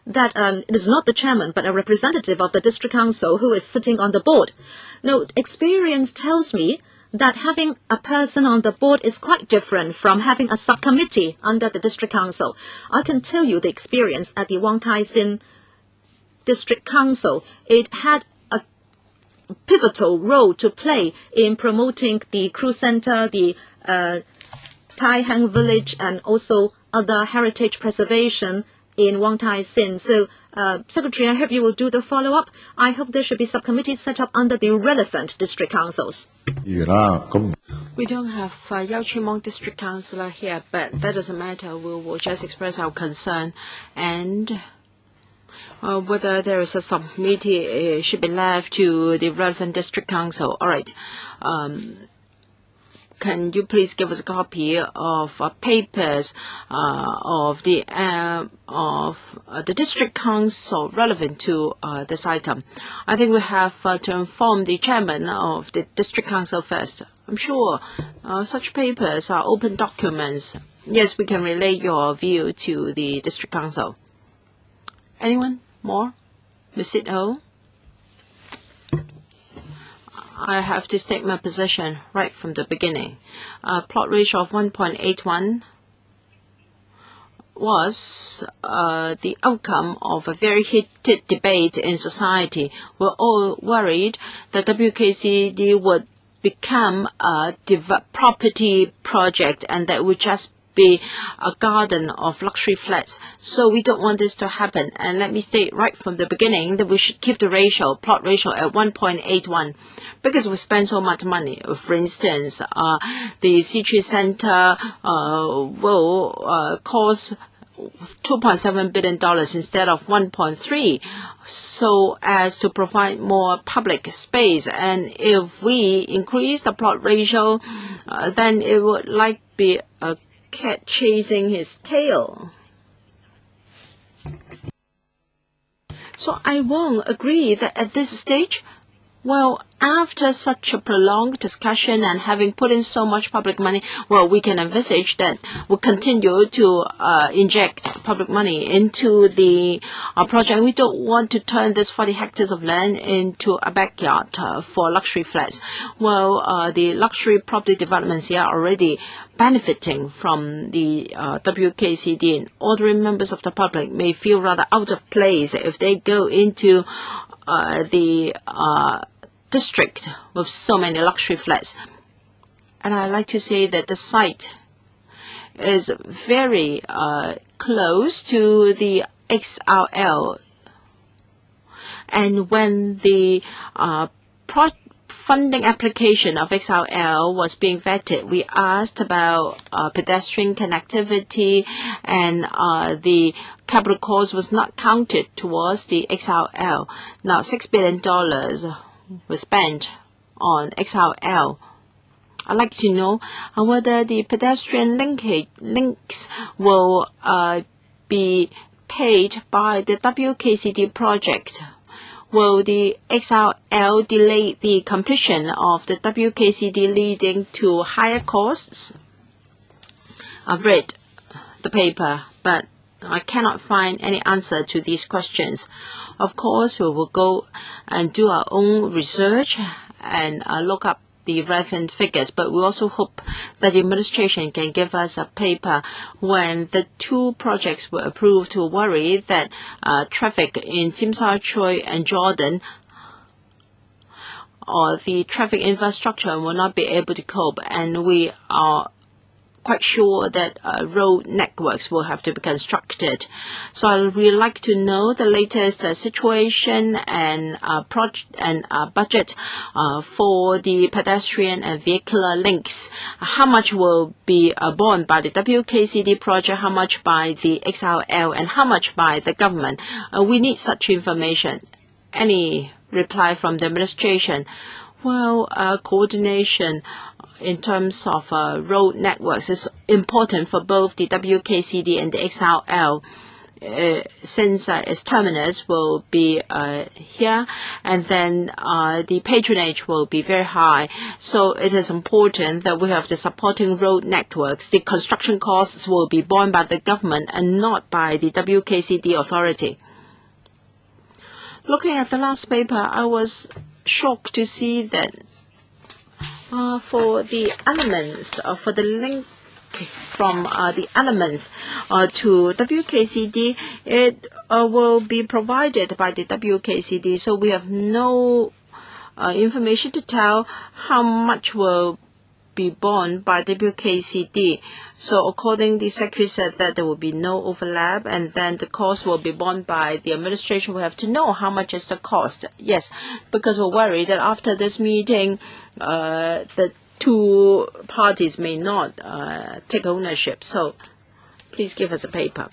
that it is not the chairman but a representative of the district council who is sitting on the board. Now, experience tells me that having a person on the board is quite different from having a subcommittee under the district council. I can tell you the experience at the Wong Tai Sin District Council. It had a pivotal role to play in promoting the Xiqu Centre, the Tai Hang Village, and also other heritage preservation in Wong Tai Sin. So, Secretary, I hope you will do the follow-up. I hope there should be subcommittees set up under the relevant district councils. We don't have Yau Chi Mong District Councillor here, but that doesn't matter. We will just express our concern, and whether there is a subcommittee should be left to the relevant district council. All right. Can you please give us a copy of papers of the district council relevant to this item? I think we have to inform the chairman of the district council first. I'm sure such papers are open documents. Yes, we can relay your view to the district council. Anyone more? Ms. Sit-ho? I have to state my position right from the beginning. Plot ratio of 1.81 was the outcome of a very heated debate in society. We're all worried that WKCD would become a property project and that would just be a garden of luxury flats. So we don't want this to happen. And let me state right from the beginning that we should keep the ratio, plot ratio, at 1.81 because we spend so much money. For instance, the Xiqu Centre will cost $2.7 billion instead of 1.3, so as to provide more public space. And if we increase the plot ratio, then it would like be a cat chasing his tail. So I won't agree that at this stage, well, after such a prolonged discussion and having put in so much public money, well, we can envisage that we'll continue to inject public money into the project. We don't want to turn this 40 hectares of land into a backyard for luxury flats. Well, the luxury property developments here are already benefiting from the WKCD, and ordinary members of the public may feel rather out of place if they go into the district with so many luxury flats. And I like to say that the site is very close to the XRL. And when the funding application of XRL was being vetted, we asked about pedestrian connectivity, and the capital cost was not counted towards the XRL. Now, $6 billion was spent on XRL. I'd like to know whether the pedestrian links will be paid by the WKCD project. Will the XRL delay the completion of the WKCD, leading to higher costs? I've read the paper, but I cannot find any answer to these questions. Of course, we will go and do our own research and look up the relevant figures, but we also hope that the administration can give us a paper when the two projects were approved to worry that traffic in Tsim Sha Tsui and Jordan, or the traffic infrastructure, will not be able to cope, and we are quite sure that road networks will have to be constructed. So we'd like to know the latest situation and budget for the pedestrian and vehicular links. How much will be borne by the WKCD project, how much by the XRL, and how much by the government? We need such information. Any reply from the administration? Well, coordination in terms of road networks is important for both the WKCD and the XRL. Since its terminus will be here, and then the patronage will be very high. So it is important that we have the supporting road networks. The construction costs will be borne by the government and not by the WKCD authority. Looking at the last paper, I was shocked to see that for the elements, for the link from the elements to WKCD, it will be provided by the WKCD. So we have no information to tell how much will be borne by WKCD. So according the Secretary said that there will be no overlap, and then the cost will be borne by the administration. We have to know how much is the cost. Yes, because we're worried that after this meeting, the two parties may not take ownership. So please give us a paper.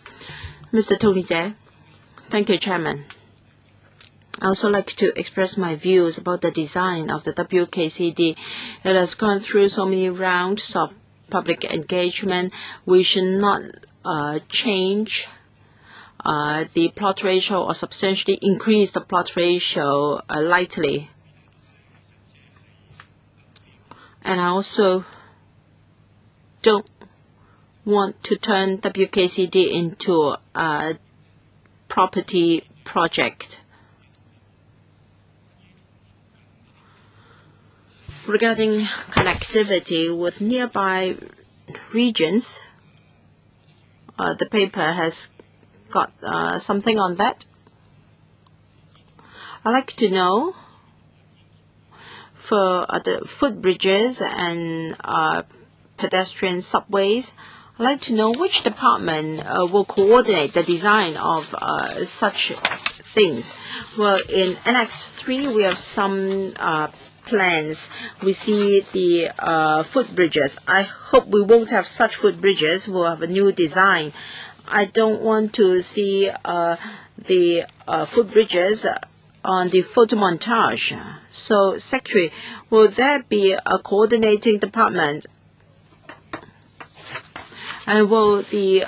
Mr. Tony Zhe. Thank you, Chairman. I also like to express my views about the design of the WKCD. It has gone through so many rounds of public engagement. We should not change the plot ratio or substantially increase the plot ratio lightly. And I also don't want to turn WKCD into a property project. Regarding connectivity with nearby regions, the paper has got something on that. I'd like to know for the footbridges and pedestrian subways, I'd like to know which department will coordinate the design of such things. Well, in Annex 3, we have some plans. We see the footbridges. I hope we won't have such footbridges. We'll have a new design. I don't want to see the footbridges on the photomontage. So, Secretary, will there be a coordinating department? And will the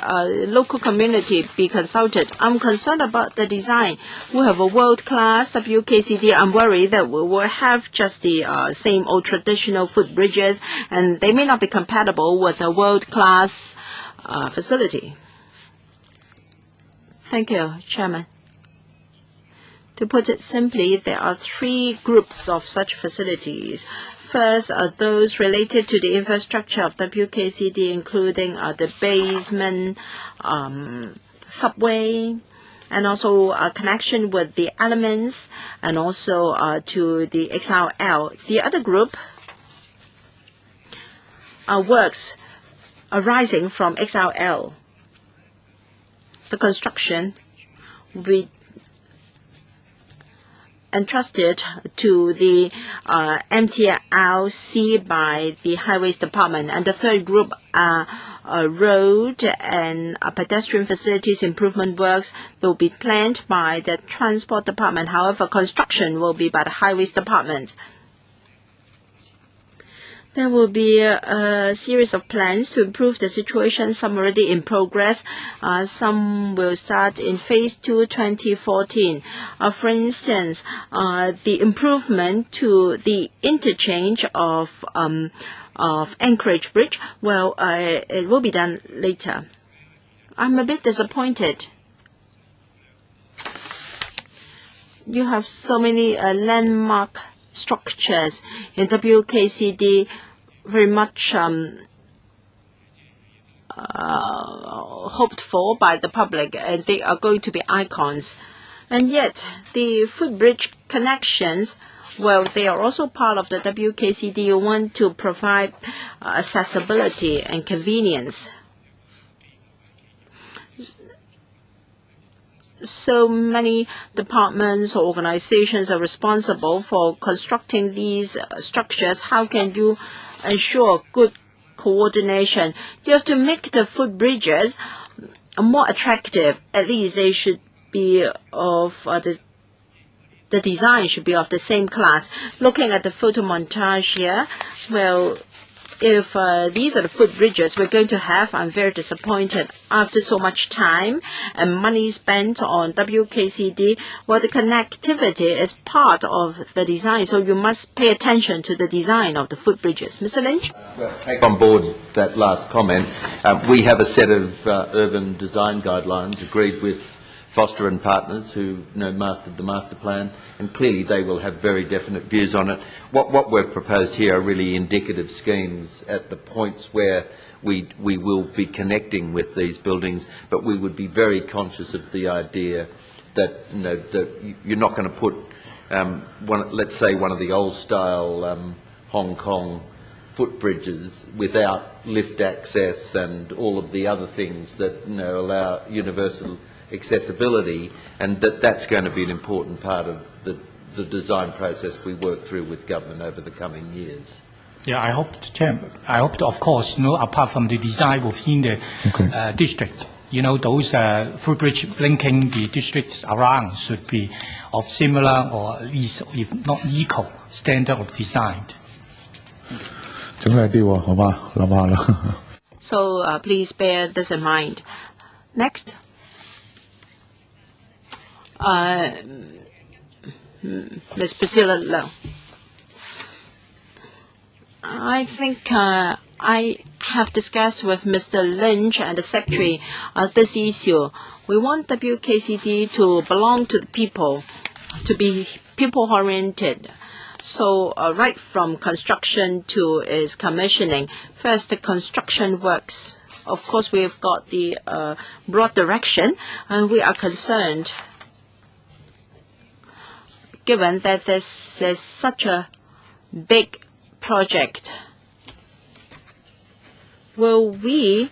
local community be consulted? I'm concerned about the design. We have a world-class WKCD. I'm worried that we will have just the same old traditional footbridges, and they may not be compatible with a world-class facility. Thank you, Chairman. To put it simply, there are three groups of such facilities. First are those related to the infrastructure of WKCD, including the basement, subway, and also a connection with the elements, and also to the XRL. The other group are works arising from XRL. The construction will be entrusted to the MTLC by the Highways Department. And the third group are road and pedestrian facilities improvement works. They will be planned by the Transport Department. However, construction will be by the Highways Department. There will be a series of plans to improve the situation, some already in progress. Some will start in Phase 2, 2014. For instance, the improvement to the interchange of Anchorage Bridge, well, it will be done later. I'm a bit disappointed. You have so many landmark structures in WKCD, very much hoped for by the public, and they are going to be icons. And yet, the footbridge connections, well, they are also part of the WKCD. You want to provide accessibility and convenience. So many departments or organizations are responsible for constructing these structures. How can you ensure good coordination? You have to make the footbridges more attractive. At least they should be of the design should be of the same class. Looking at the photo montage here, well, if these are the footbridges we're going to have, I'm very disappointed. After so much time and money spent on WKCD, well, the connectivity is part of the design, so you must pay attention to the design of the footbridges. Mr. Lynch? Take on board that last comment. We have a set of urban design guidelines agreed with Foster and Partners, who mastered the master plan, and clearly they will have very definite views on it. What we've proposed here are really indicative schemes at the points where we will be connecting with these buildings, but we would be very conscious of the idea that that you're not going to put let's say one of the old style Hong Kong footbridges without lift access and all of the other things that allow universal accessibility, and that's going to be an important part of the design process we work through with government over the coming years. Yeah, I hope, of course, apart from the design within the district, those footbridge linking the districts around should be of similar or at least, if not equal, standard of design. So please bear this in mind. Next. Ms. Priscilla Low. I think I have discussed with Mr. Lynch and the Secretary this issue. We want WKCDA to belong to the people, to be people-oriented. So right from construction to its commissioning, first the construction works. Of course, we've got the broad direction, and we are concerned, given that there's such a big project. Will we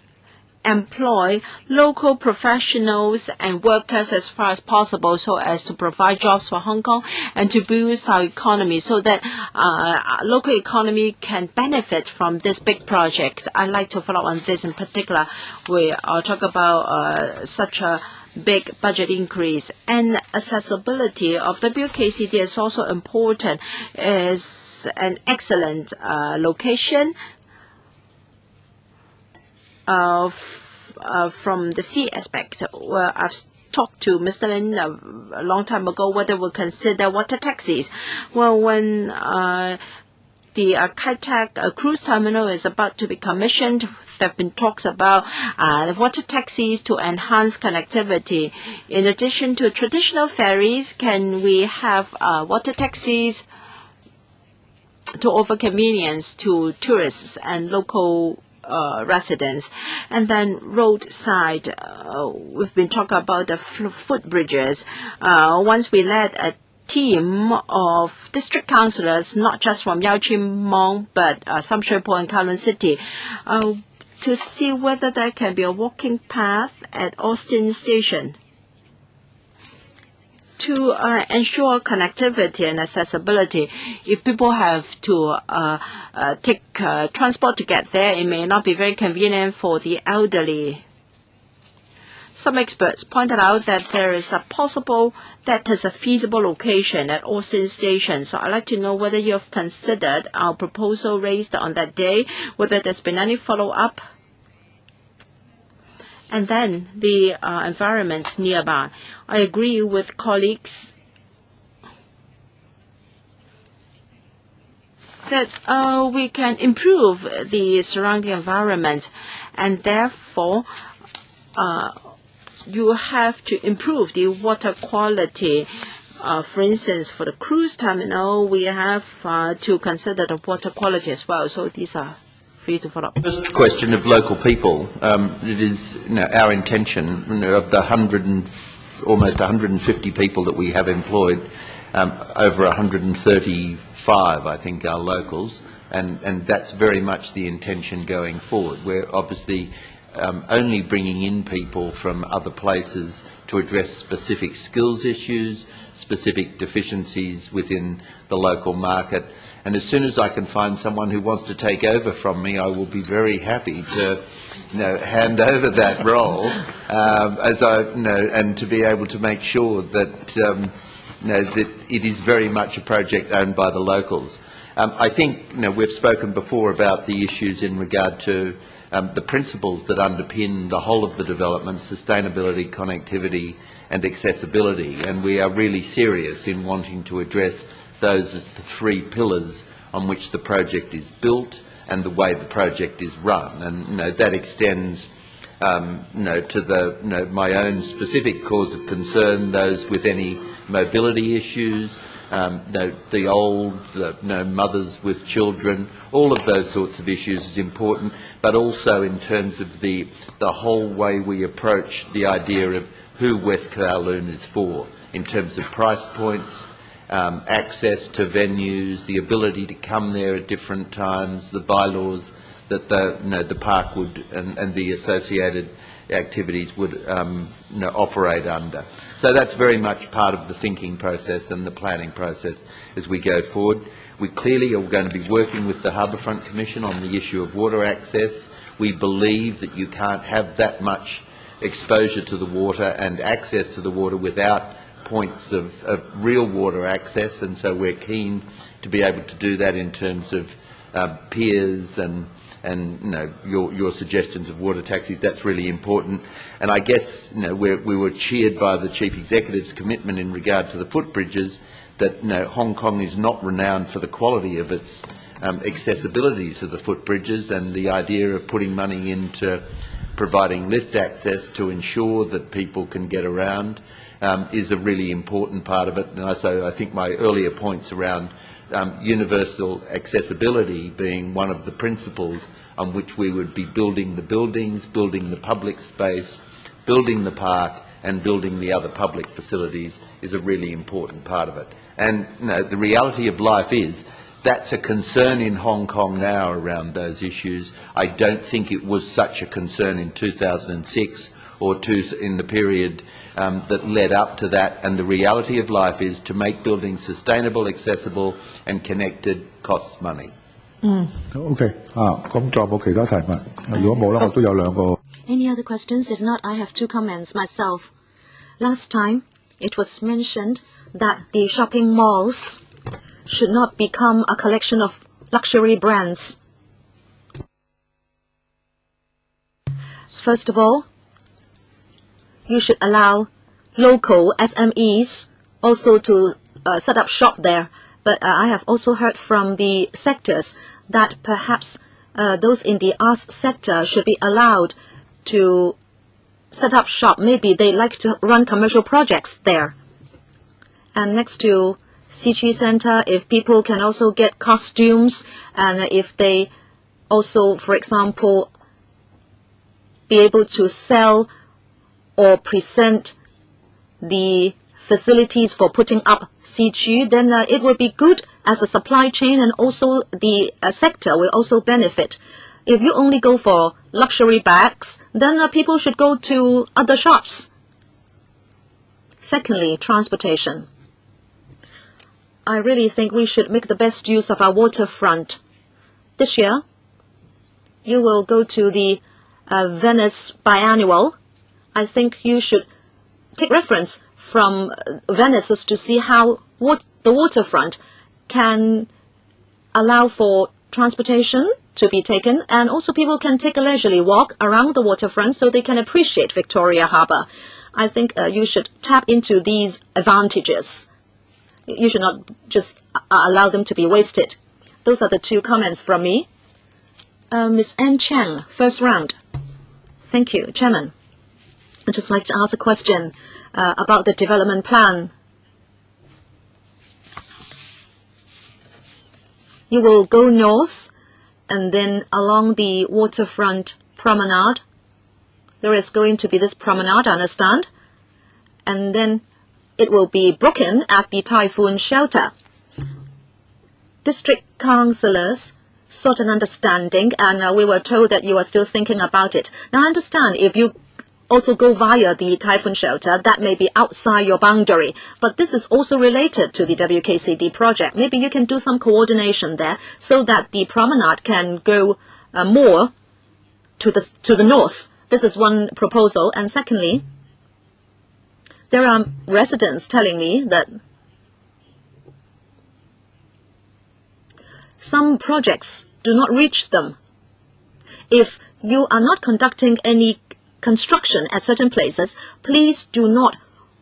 employ local professionals and workers as far as possible so as to provide jobs for Hong Kong and to boost our economy so that local economy can benefit from this big project? I'd like to follow on this in particular. We talk about such a big budget increase, and accessibility of WKCDA is also important. Is an excellent location from the sea aspect. Well, I've talked to Mr. Lin a long time ago whether we'll consider water taxis. Well, when the Kai Tak cruise terminal is about to be commissioned, there have been talks about water taxis to enhance connectivity. In addition to traditional ferries, can we have water taxis to offer convenience to tourists and local residents? And then roadside, we've been talking about the footbridges. Once we led a team of district councillors, not just from Yau Chim Mong, but some Shui Po and Kowloon City, to see whether there can be a walking path at Austin Station to ensure connectivity and accessibility. If people have to take transport to get there, it may not be very convenient for the elderly. Some experts pointed out that there is a feasible location at Austin Station. So I'd like to know whether you have considered our proposal raised on that day, whether there's been any follow-up. And then the environment nearby. I agree with colleagues that we can improve the surrounding environment, and therefore you have to improve the water quality. For instance, for the cruise terminal, we have to consider the water quality as well. So these are for you to follow up. First question of local people. It is our intention of the almost 150 people that we have employed, over 135, I think, are locals, and that's very much the intention going forward. We're obviously only bringing in people from other places to address specific skills issues, specific deficiencies within the local market. And as soon as I can find someone who wants to take over from me, I will be very happy to hand over that role, and to be able to make sure that that it is very much a project owned by the locals. I think we've spoken before about the issues in regard to the principles that underpin the whole of the development: sustainability, connectivity and accessibility, and we are really serious in wanting to address those as the three pillars on which the project is built and the way the project is run. And that extends to the, my own specific cause of concern, those with any mobility issues, the old, mothers with children, all of those sorts of issues is important, but also in terms of the whole way we approach the idea of who West Kowloon is for, in terms of price points, access to venues, the ability to come there at different times, the bylaws that the park would and the associated activities would operate under. So that's very much part of the thinking process and the planning process as we go forward. We clearly are going to be working with the Harbourfront Commission on the issue of water access. We believe that you can't have that much exposure to the water and access to the water without points of real water access, and so we're keen to be able to do that in terms of piers and your suggestions of water taxis. That's really important. And I guess we were cheered by the Chief Executive's commitment in regard to the footbridges that Hong Kong is not renowned for the quality of its accessibility to the footbridges, and the idea of putting money into providing lift access to ensure that people can get around is a really important part of it. And so I think my earlier points around universal accessibility being one of the principles on which we would be building the buildings, building the public space, building the park and building the other public facilities is a really important part of it. And the reality of life is that's a concern in Hong Kong now around those issues. I don't think it was such a concern in 2006 or in the period that led up to that, and the reality of life is to make buildings sustainable, accessible and connected costs money. OK， 咁仲有冇其他提問？如果冇啦，我都有兩個。 Any other questions? If not, I have two comments myself. Last time, it was mentioned that the shopping malls should not become a collection of luxury brands. First of all, you should allow local SMEs also to set up shop there. But I have also heard from the sectors that perhaps those in the arts sector should be allowed to set up shop. Maybe they like to run commercial projects there. And next to Xiqu Centre, if people can also get costumes, and if they also, for example, be able to sell or present the facilities for putting up Xiqu, then it will be good as a supply chain, and also the sector will also benefit. If you only go for luxury bags, then people should go to other shops. Secondly, transportation. I really think we should make the best use of our waterfront. This year, you will go to the Venice Biannual. I think you should take reference from Venice to see how the waterfront can allow for transportation to be taken, and also people can take a leisurely walk around the waterfront so they can appreciate Victoria Harbour. I think you should tap into these advantages. You should not just allow them to be wasted. Those are the two comments from me. Ms. Ann Chang, first round. Thank you, Chairman. I'd just like to ask a question about the development plan. You will go north and then along the waterfront promenade. There is going to be this promenade, I understand. And then it will be broken at the typhoon shelter. District councillors sought an understanding, and we were told that you are still thinking about it. Now, I understand if you also go via the typhoon shelter, that may be outside your boundary, but this is also related to the WKCD project. Maybe you can do some coordination there so that the promenade can go more to the north. This is one proposal. And secondly, there are residents telling me that some projects do not reach them. If you are not conducting any construction at certain places, please do not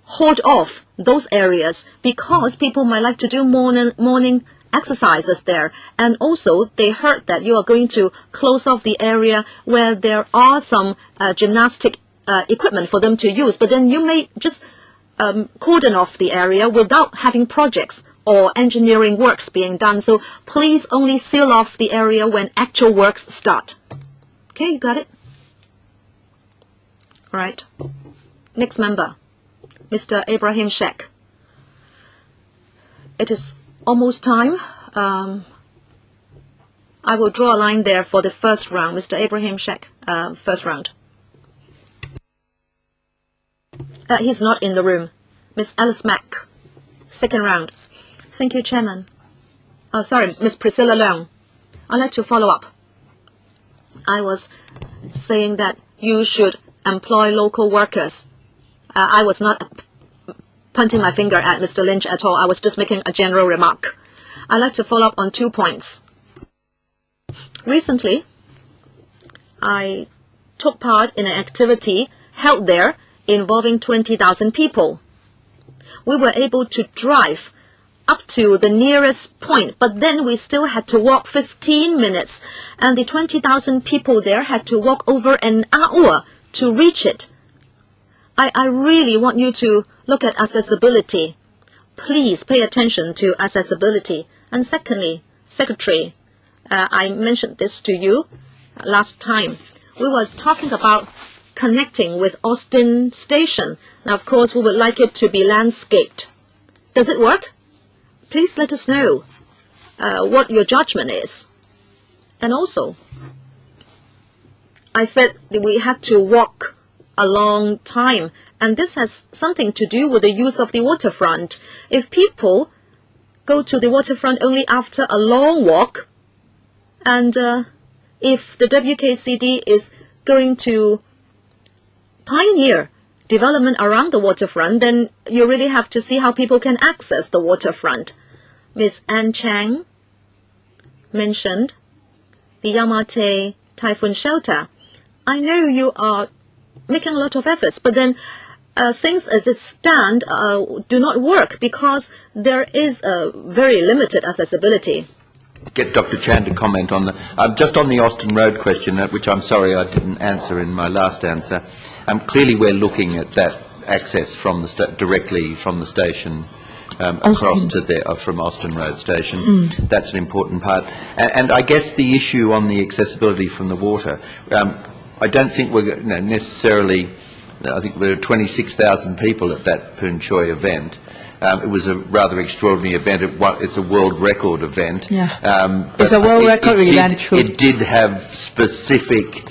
hold off those areas, because people might like to do morning exercises there. And also, they heard that you are going to close off the area where there are some gymnastic equipment for them to use. But then you may just cordon off the area without having projects or engineering works being done. So please only seal off the area when actual works start. Okay, you got it? All right. Next member, Mr. Ibrahim Sheikh. It is almost time. I will draw a line there for the first round. Mr. Ibrahim Sheikh, first round. He's not in the room. Miss Alice Mack, second round. Thank you, Chairman. Oh, sorry, Miss Priscilla Leung. I'd like to follow up. I was saying that you should employ local workers. I was not pointing my finger at Mr. Lynch at all. I was just making a general remark. I'd like to follow up on 2 points. Recently, I took part in an activity held there involving 20,000 people. We were able to drive up to the nearest point, but then we still had to walk 15 minutes, and the 20,000 people there had to walk over an hour to reach it. I really want you to look at accessibility. Please pay attention to accessibility. And secondly, Secretary, I mentioned this to you last time. We were talking about connecting with Austin Station. Now, of course, we would like it to be landscaped. Does it work? Please let us know what your judgment is. And also, I said that we had to walk a long time, and this has something to do with the use of the waterfront. If people go to the waterfront only after a long walk, and if the WKCD is going to pioneer development around the waterfront, then you really have to see how people can access the waterfront. Ms. Anne Chang mentioned the Yamate Typhoon Shelter. I know you are making a lot of efforts, but then things as it stand do not work because there is a very limited accessibility. Get Dr. Chan to comment on just on the Austin Road question, which I'm sorry I didn't answer in my last answer. Clearly we're looking at that access from the directly from the station across to there from Austin Road Station. That's an important part. And I guess the issue on the accessibility from the water, I don't think we're necessarily. I think there were 26,000 people at that Poon Choi event. It was a rather extraordinary event. It's a world record event. Yeah. It's a world record event. It did have specific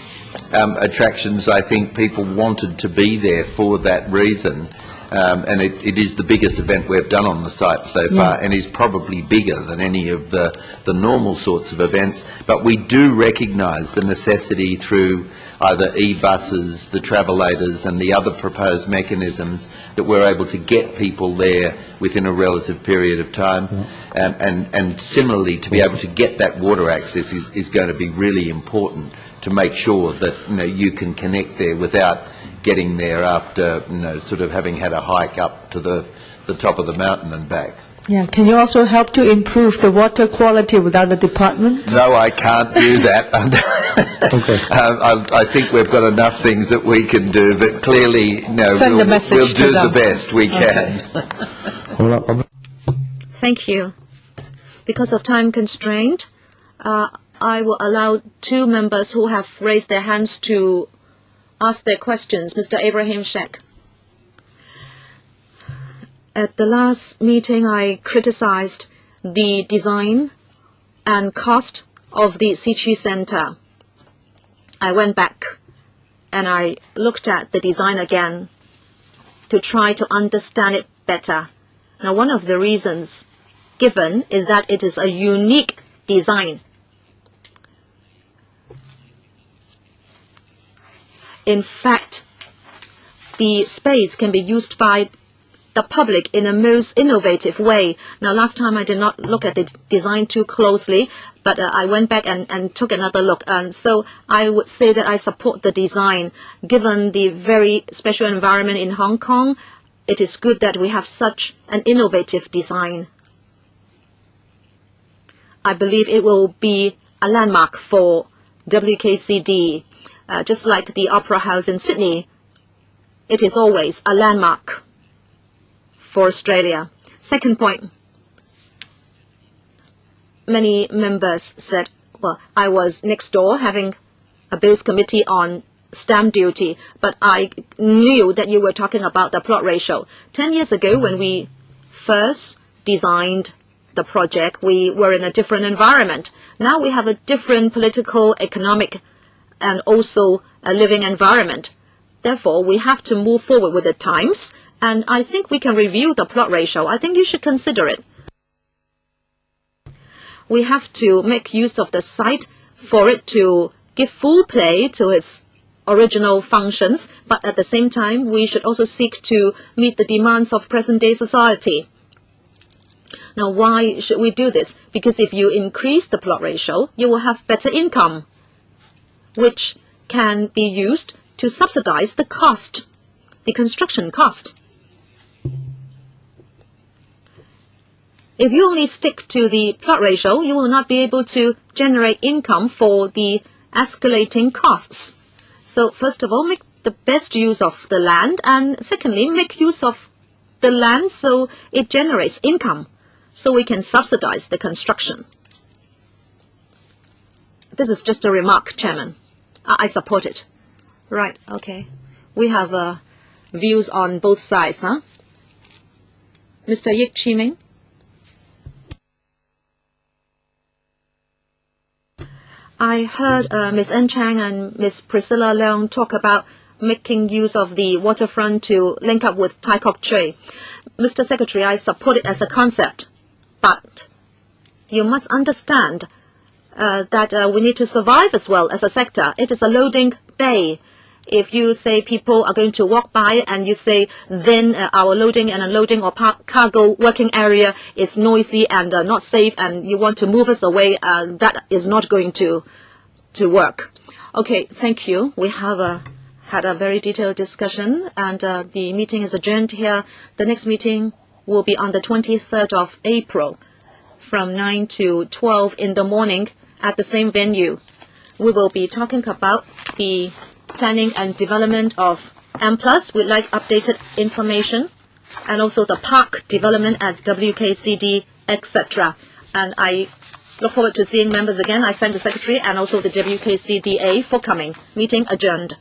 attractions. I think people wanted to be there for that reason. And it is the biggest event we've done on the site so far, and is probably bigger than any of the normal sorts of events. But we do recognise the necessity through either e-buses, the travellators and the other proposed mechanisms that we're able to get people there within a relative period of time. And similarly, to be able to get that water access is going to be really important to make sure that you can connect there without getting there after sort of having had a hike up to the top of the mountain and back. Yeah. Can you also help to improve the water quality with other departments? No, I can't do that. I think we've got enough things that we can do, but clearly, we'll do the best we can. Thank you. Because of time constraint, I will allow 2 members who have raised their hands to ask their questions. Mr. Ibrahim Sheikh. At the last meeting, I criticized the design and cost of the Xiqu Centre. I went back and I looked at the design again to try to understand it better. Now, one of the reasons given is that it is a unique design. In fact, the space can be used by the public in a most innovative way. Now, last time I did not look at the design too closely, but I went back and took another look. And so I would say that I support the design. Given the very special environment in Hong Kong, it is good that we have such an innovative design. I believe it will be a landmark for WKCD, just like the Opera House in Sydney. It is always a landmark for Australia. Second point, many members said, well, I was next door having a Bills Committee on stamp duty, but I knew that you were talking about the plot ratio. 10 years ago, when we first designed the project, we were in a different environment. Now we have a different political, economic, and also a living environment. Therefore, we have to move forward with the times, and I think we can review the plot ratio. I think you should consider it. We have to make use of the site for it to give full play to its original functions, but at the same time, we should also seek to meet the demands of present-day society. Now, why should we do this? Because if you increase the plot ratio, you will have better income, which can be used to subsidize the cost, the construction cost. If you only stick to the plot ratio, you will not be able to generate income for the escalating costs. So first of all, make the best use of the land, and secondly, make use of the land so it generates income, so we can subsidize the construction. This is just a remark, Chairman. I support it. Right, okay. We have views on both sides, huh? Mr. Yik Chi-ming? I heard Ms. En Chang and Ms. Priscilla Leung talk about making use of the waterfront to link up with Tai Kok Tsui. Mr. Secretary, I support it as a concept, but you must understand that we need to survive as well as a sector. It is a loading bay. If you say people are going to walk by and you say then our loading and unloading or cargo working area is noisy and not safe and you want to move us away, that is not going to work. Okay, thank you. We have had a very detailed discussion, and the meeting is adjourned here. The next meeting will be on the 23rd of April from 9 to 12 in the morning at the same venue. We will be talking about the planning and development of M+. We'd like updated information, and also the park development at WKCD, etc. And I look forward to seeing members again. I thank the Secretary and also the WKCDA for coming. Meeting adjourned.